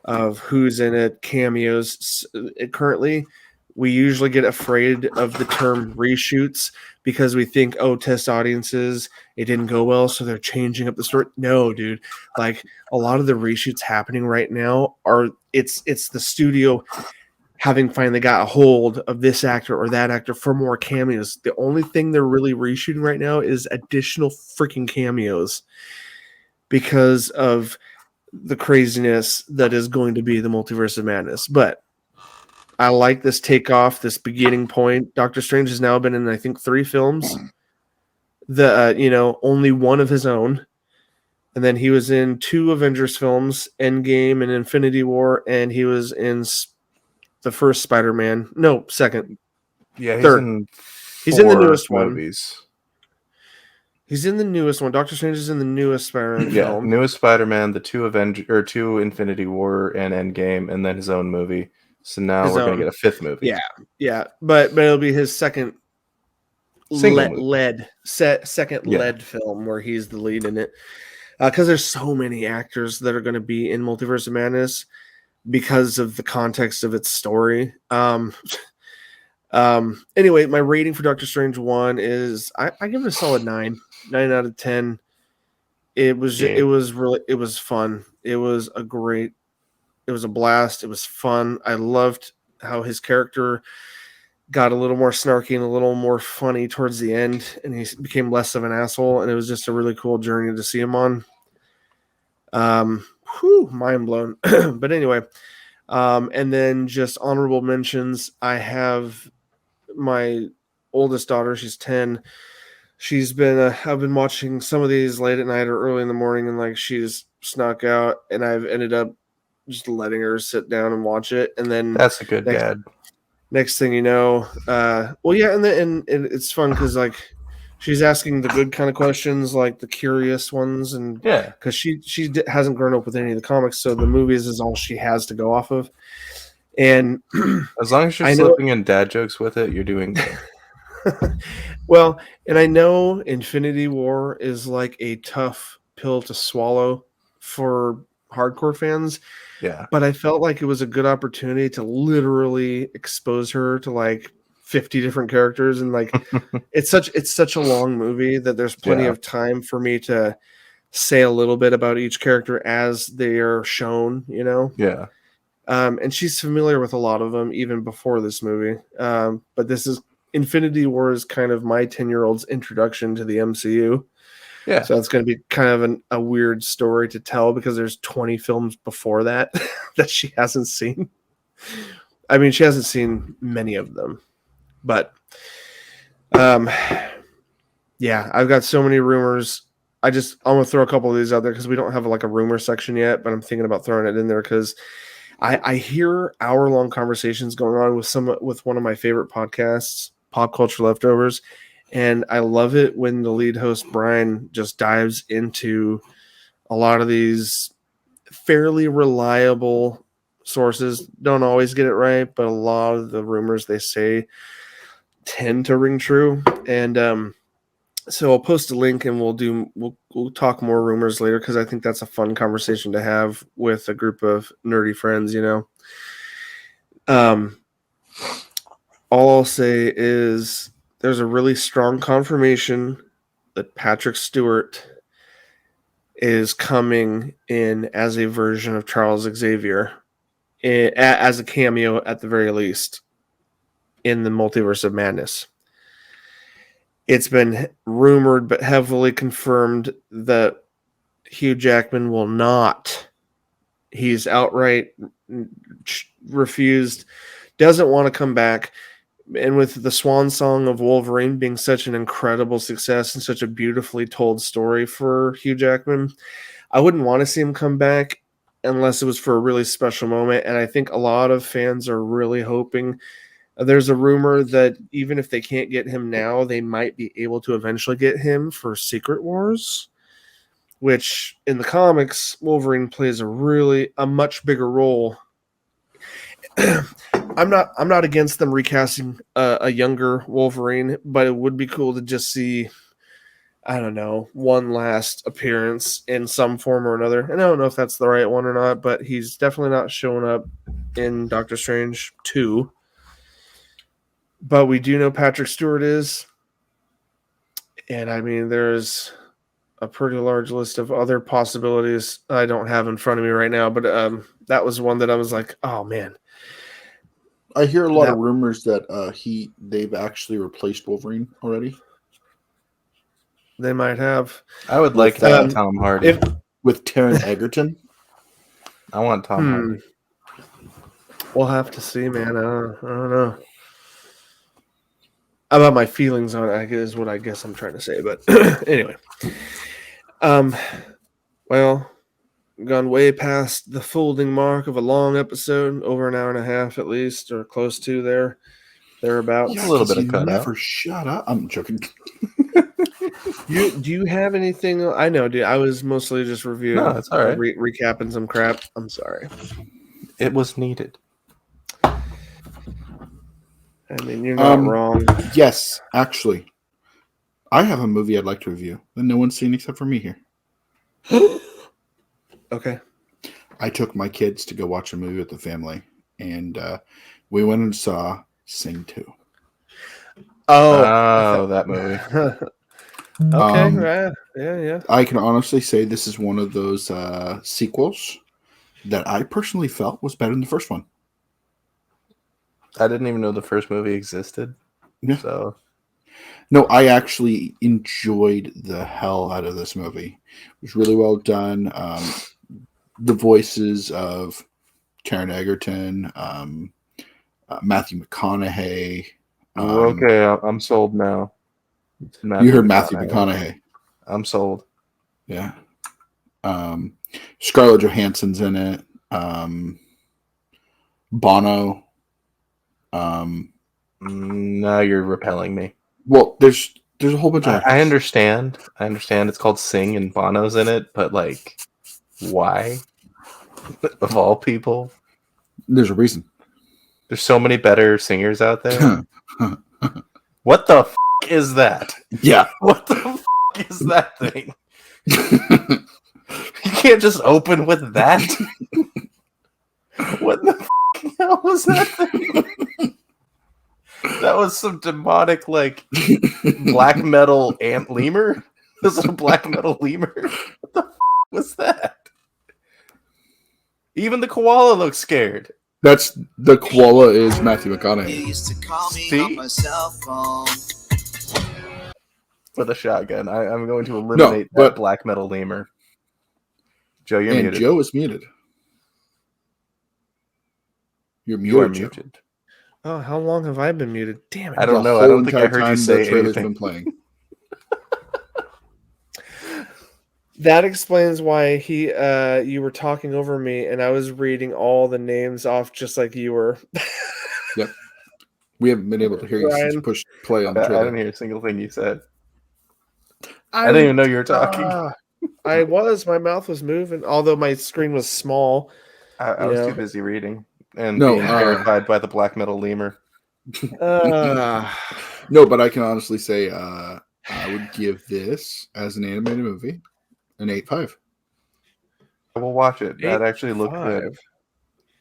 [SPEAKER 2] of who's in it, cameos. Currently, we usually get afraid of the term reshoots because we think, oh, test audiences, it didn't go well, so they're changing up the story. No, dude. Like, a lot of the reshoots happening right now it's the studio having finally got a hold of this actor or that actor for more cameos. The only thing they're really reshooting right now is additional freaking cameos, because of the craziness that is going to be the Multiverse of Madness. But I like this takeoff, this beginning point. Doctor Strange has now been in, I think, 3 films. Only one of his own. And then he was in 2 Avengers films, Endgame and Infinity War, and he was in the first Spider-Man. No, second.
[SPEAKER 1] Yeah,
[SPEAKER 2] third. He's in the newest movies. He's in the newest one. Doctor Strange is in the newest Spider-Man film.
[SPEAKER 1] Newest Spider-Man, the 2 Infinity War and Endgame, and then his own movie. So now we're going to get a 5th movie.
[SPEAKER 2] Yeah, but it'll be his second led film where he's the lead in it. Because there's so many actors that are going to be in Multiverse of Madness because of the context of its story. Anyway, my rating for Doctor Strange 1 is I give it a solid 9 out of 10. It was fun. It was a blast. It was fun. I loved how his character got a little more snarky and a little more funny towards the end, and he became less of an asshole, and it was just a really cool journey to see him on. Mind blown. But anyway, and then just honorable mentions. I have my oldest daughter. She's 10. She's been I've been watching some of these late at night or early in the morning, and like, she's snuck out, and I've ended up just letting her sit down and watch it. And then
[SPEAKER 1] that's a good dad.
[SPEAKER 2] Next thing you know, and it's fun because like, she's asking the good kind of questions, like the curious ones, and because she hasn't grown up with any of the comics, so the movies is all she has to go off of. And
[SPEAKER 1] as long as you're slipping in dad jokes with it, you're doing good.
[SPEAKER 2] Well, and I know Infinity War is like a tough pill to swallow for hardcore fans.
[SPEAKER 1] Yeah.
[SPEAKER 2] But I felt like it was a good opportunity to literally expose her to like 50 different characters, and like it's such a long movie that there's plenty of time for me to say a little bit about each character as they are shown,
[SPEAKER 1] Yeah.
[SPEAKER 2] And she's familiar with a lot of them even before this movie. But this is Infinity War is kind of my 10-year-old's introduction to the MCU.
[SPEAKER 1] Yeah.
[SPEAKER 2] So it's going to be kind of a weird story to tell because there's 20 films before that that she hasn't seen. I mean, she hasn't seen many of them, but yeah, I've got so many rumors. I'm going to throw a couple of these out there because we don't have like a rumor section yet, but I'm thinking about throwing it in there because I hear hour-long conversations going on with one of my favorite podcasts, Pop Culture Leftovers, and I love it when the lead host Brian just dives into a lot of these fairly reliable sources. Don't always get it right, but a lot of the rumors they say tend to ring true. And so I'll post a link and we'll talk more rumors later because I think that's a fun conversation to have with a group of nerdy friends, All I'll say is there's a really strong confirmation that Patrick Stewart is coming in as a version of Charles Xavier, as a cameo at the very least, in the Multiverse of Madness. It's been rumored but heavily confirmed that Hugh Jackman will not. He's outright refused, doesn't want to come back. And with the swan song of Wolverine being such an incredible success and such a beautifully told story for Hugh Jackman, I wouldn't want to see him come back unless it was for a really special moment. And I think a lot of fans are really hoping. There's a rumor that even if they can't get him now, they might be able to eventually get him for Secret Wars, which in the comics, Wolverine plays a much bigger role. I'm not against them recasting a younger Wolverine, but it would be cool to just see, I don't know, one last appearance in some form or another. And I don't know if that's the right one or not, but he's definitely not showing up in Doctor Strange 2. But we do know Patrick Stewart is. And I mean, there's a pretty large list of other possibilities I don't have in front of me right now. But that was one that I was like, oh, man.
[SPEAKER 3] I hear a lot of rumors that they've actually replaced Wolverine already.
[SPEAKER 2] They might have.
[SPEAKER 1] I would like that Tom Hardy.
[SPEAKER 3] With Taron Egerton.
[SPEAKER 1] I want Tom Hardy.
[SPEAKER 2] We'll have to see, man. I don't know. About my feelings on it is what I guess I'm trying to say. But anyway. Well, gone way past the folding mark of a long episode, over an hour and a half at least, or close to thereabouts.
[SPEAKER 3] Yeah,
[SPEAKER 1] a little bit of cut
[SPEAKER 3] never
[SPEAKER 1] out.
[SPEAKER 3] Shut up! I'm joking.
[SPEAKER 2] Do you have anything? I know, dude. I was mostly just reviewing.
[SPEAKER 1] No, that's all right.
[SPEAKER 2] Recapping some crap. I'm sorry.
[SPEAKER 1] It was needed.
[SPEAKER 2] I mean, you're not wrong.
[SPEAKER 3] Yes, actually, I have a movie I'd like to review that no one's seen except for me here.
[SPEAKER 2] Okay.
[SPEAKER 3] I took my kids to go watch a movie with the family, and we went and saw Sing 2.
[SPEAKER 1] Oh, that movie.
[SPEAKER 2] Okay, right. Yeah.
[SPEAKER 3] I can honestly say this is one of those sequels that I personally felt was better than the first one.
[SPEAKER 1] I didn't even know the first movie existed.
[SPEAKER 3] Yeah.
[SPEAKER 1] So,
[SPEAKER 3] no, I actually enjoyed the hell out of this movie. It was really well done. The voices of Taron Egerton, Matthew McConaughey.
[SPEAKER 1] okay, I'm sold now.
[SPEAKER 3] You heard Matthew McConaughey.
[SPEAKER 1] I'm sold.
[SPEAKER 3] Yeah. Scarlett Johansson's in it. Bono.
[SPEAKER 1] Now you're repelling me.
[SPEAKER 3] Well, there's a whole bunch of.
[SPEAKER 1] I understand. It's called Sing and Bono's in it, but like, why? Of all people,
[SPEAKER 3] There's a reason.
[SPEAKER 1] there's so many better singers out there. What the f- is that?
[SPEAKER 3] Yeah.
[SPEAKER 1] What the f- is that thing? You can't just open with that. What the f- hell was that thing? That that was some demonic, like, black metal ant lemur? This is a black metal lemur? What the was that? Even the koala looks scared.
[SPEAKER 3] That's the koala is Matthew McConaughey.
[SPEAKER 5] You used to call me
[SPEAKER 1] See?
[SPEAKER 5] on my cell phone.
[SPEAKER 1] With a shotgun. I'm going to eliminate that black metal lemur. Joe, you're
[SPEAKER 3] And
[SPEAKER 1] muted.
[SPEAKER 3] Joe is muted. You're muted.
[SPEAKER 1] You are
[SPEAKER 3] Joe.
[SPEAKER 1] muted.
[SPEAKER 2] Oh, how long have I been muted? Damn it.
[SPEAKER 1] I don't
[SPEAKER 3] The
[SPEAKER 1] know. I
[SPEAKER 3] whole
[SPEAKER 1] don't think I
[SPEAKER 3] entire
[SPEAKER 1] heard you
[SPEAKER 3] time
[SPEAKER 1] say
[SPEAKER 3] the trailer's
[SPEAKER 1] anything.
[SPEAKER 3] been playing.
[SPEAKER 2] That explains why you were talking over me and I was reading all the names off just like you were.
[SPEAKER 3] Yep. We haven't been able to hear you since you
[SPEAKER 2] Ryan.
[SPEAKER 3] pushed play on the
[SPEAKER 1] I
[SPEAKER 3] trailer.
[SPEAKER 1] didn't hear a single thing you said. I didn't even know you were talking.
[SPEAKER 2] I was. My mouth was moving, although my screen was small.
[SPEAKER 1] I was too busy reading and
[SPEAKER 3] No,
[SPEAKER 1] being terrified by the black metal lemur.
[SPEAKER 3] No, but I can honestly say I would give this as an animated movie an 8.5.
[SPEAKER 1] I will watch it. That actually looked good.
[SPEAKER 2] 8.5.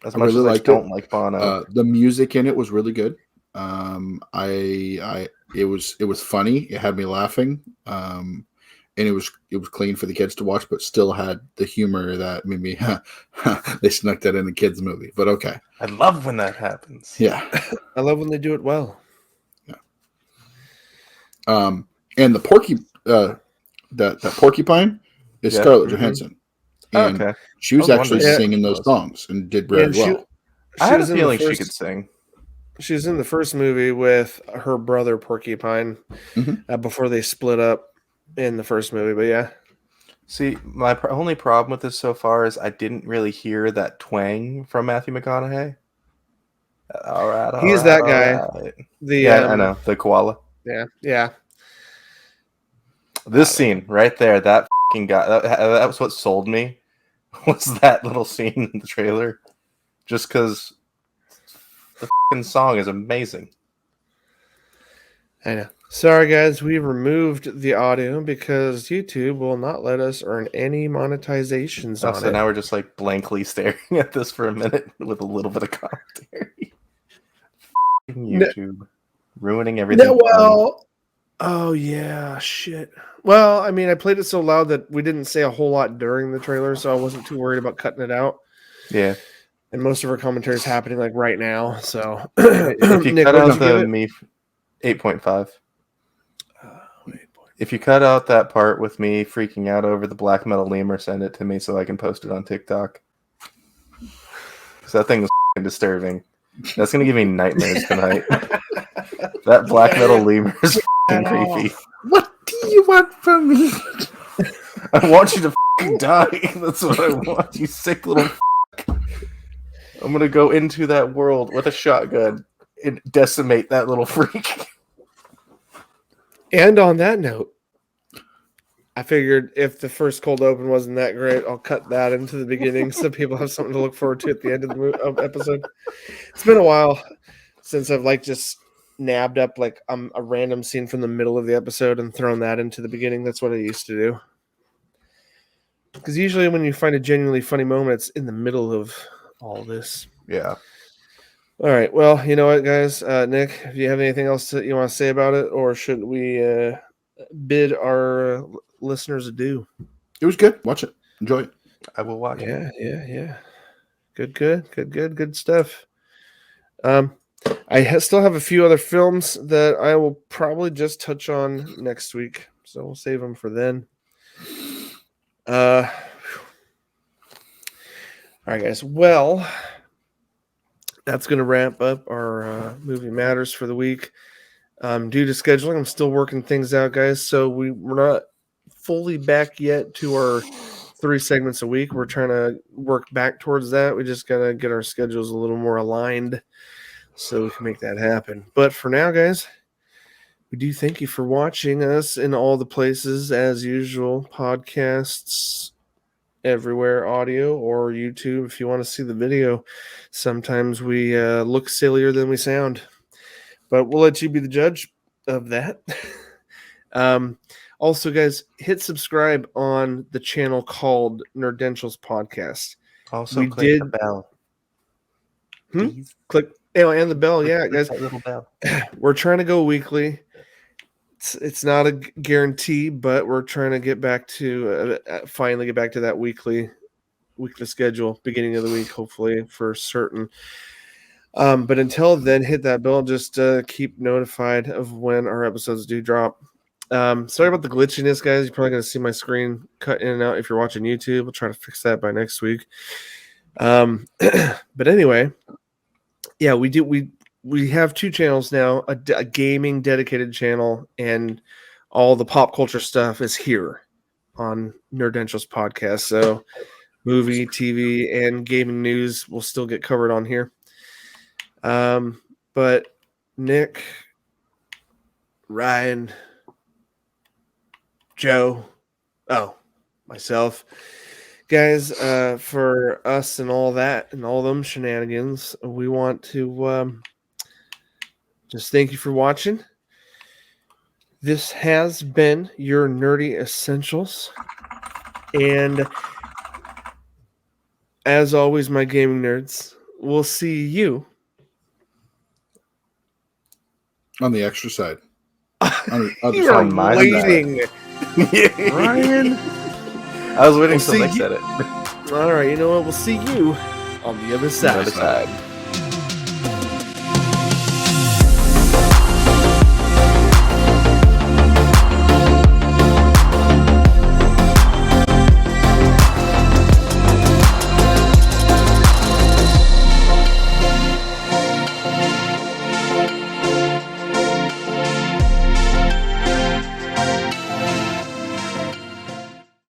[SPEAKER 1] As
[SPEAKER 3] I
[SPEAKER 1] much
[SPEAKER 3] really
[SPEAKER 1] as
[SPEAKER 3] liked
[SPEAKER 1] I don't
[SPEAKER 3] it.
[SPEAKER 1] like Bono.
[SPEAKER 3] The music in it was really good. It was funny. It had me laughing. And it was clean for the kids to watch, but still had the humor that made me they snuck that in the kids' movie. But okay.
[SPEAKER 1] I love when that happens.
[SPEAKER 3] Yeah.
[SPEAKER 2] I love when they do it well.
[SPEAKER 3] Yeah. And the that porcupine is
[SPEAKER 1] Yeah.
[SPEAKER 3] Scarlett
[SPEAKER 2] Mhm.
[SPEAKER 3] Johansson.
[SPEAKER 1] Oh,
[SPEAKER 3] And
[SPEAKER 1] okay.
[SPEAKER 3] she was
[SPEAKER 1] I was
[SPEAKER 3] actually
[SPEAKER 1] wondering.
[SPEAKER 3] singing
[SPEAKER 1] Yeah.
[SPEAKER 3] those songs and did very
[SPEAKER 2] And
[SPEAKER 3] well.
[SPEAKER 1] I had a
[SPEAKER 2] was in the
[SPEAKER 1] feeling she
[SPEAKER 2] first-
[SPEAKER 1] could sing.
[SPEAKER 2] She was in the first movie with her brother Porcupine
[SPEAKER 3] Mhm.
[SPEAKER 2] Before they split up in the first movie. But yeah,
[SPEAKER 1] See, my only problem with this so far is I didn't really hear that twang from Matthew McConaughey. All right,
[SPEAKER 2] He's that guy. the
[SPEAKER 1] Yeah, I know. The koala.
[SPEAKER 2] yeah.
[SPEAKER 1] This scene right there, that fucking guy, that was what sold me, was that little scene in the trailer. Just because the fucking song is amazing.
[SPEAKER 2] I know. Sorry, guys, we removed the audio because YouTube will not let us earn any monetizations on
[SPEAKER 1] So
[SPEAKER 2] it.
[SPEAKER 1] now we're just like blankly staring at this for a minute with a little bit of commentary. Fucking YouTube. Ruining everything.
[SPEAKER 2] No, well, oh yeah, shit. Well, I mean, I played it so loud that we didn't say a whole lot during the trailer, so I wasn't too worried about cutting it out.
[SPEAKER 1] Yeah.
[SPEAKER 2] And most of our commentary is happening like right now. So
[SPEAKER 1] If you
[SPEAKER 2] Nick,
[SPEAKER 1] cut
[SPEAKER 2] what'd
[SPEAKER 1] out
[SPEAKER 2] you give
[SPEAKER 1] the
[SPEAKER 2] it?
[SPEAKER 1] me 8.5. If you cut out that part with me freaking out over the black metal lemur, send it to me so I can post it on TikTok. Because that thing was f***ing disturbing. That's going to give me nightmares tonight. That black metal lemur is f***ing creepy.
[SPEAKER 3] What do you want from me?
[SPEAKER 1] I want you to f***ing die. That's what I want, you sick little f***. I'm going to go into that world with a shotgun and decimate that little freak.
[SPEAKER 2] And on that note, I figured if the first cold open wasn't that great, I'll cut that into the beginning so people have something to look forward to at the end of the episode. It's been a while since I've just nabbed up a random scene from the middle of the episode and thrown that into the beginning. That's what I used to do. Because usually when you find a genuinely funny moment, it's in the middle of all this.
[SPEAKER 1] Yeah.
[SPEAKER 2] All right. Well, you know what, guys? Nick, if you have anything else that you want to say about it, or should we bid our listeners adieu?
[SPEAKER 3] It was good. Watch it. Enjoy it.
[SPEAKER 1] I will watch it.
[SPEAKER 2] Yeah. Good stuff. I still have a few other films that I will probably just touch on next week, so we'll save them for then. All right, guys. Well, that's going to wrap up our movie matters for the week. Due to scheduling, I'm still working things out, guys. So we're not fully back yet to our 3 segments a week. We're trying to work back towards that. We just got to get our schedules a little more aligned so we can make that happen. But for now, guys, we do thank you for watching us in all the places as usual. Podcasts everywhere, audio, or YouTube if you want to see the video. Sometimes we look sillier than we sound, but we'll let you be the judge of that. Also, guys, hit subscribe on the channel called Nerdentials Podcast.
[SPEAKER 1] Also,
[SPEAKER 2] We
[SPEAKER 1] click the
[SPEAKER 2] did-
[SPEAKER 1] bell.
[SPEAKER 2] Hmm?
[SPEAKER 1] Please.
[SPEAKER 2] Click And the bell, yeah, guys.
[SPEAKER 1] That little bell.
[SPEAKER 2] We're trying to go weekly. It's not a guarantee, but we're trying to get back to finally get back to that weekly schedule, beginning of the week, hopefully for certain. But until then, hit that bell. Just keep notified of when our episodes do drop. Sorry about the glitchiness, guys. You're probably going to see my screen cut in and out if you're watching YouTube. We'll try to fix that by next week. But anyway, yeah, we have 2 channels now, a gaming dedicated channel, and all the pop culture stuff is here on Nerdentials podcast. So movie, TV, and gaming news will still get covered on here. But Nick, Ryan, Joe, myself, guys, for us and all that and all them shenanigans, we want to just thank you for watching. This has been your Nerdy Essentials. And as always, my gaming nerds, we'll see you
[SPEAKER 3] On the extra side.
[SPEAKER 2] You are
[SPEAKER 1] mine
[SPEAKER 2] waiting.
[SPEAKER 1] Ryan. I was waiting
[SPEAKER 2] We'll
[SPEAKER 1] until
[SPEAKER 2] see
[SPEAKER 1] Nick
[SPEAKER 2] you-
[SPEAKER 1] said it.
[SPEAKER 2] All right, you know what? We'll see you on the other side.
[SPEAKER 1] Other side.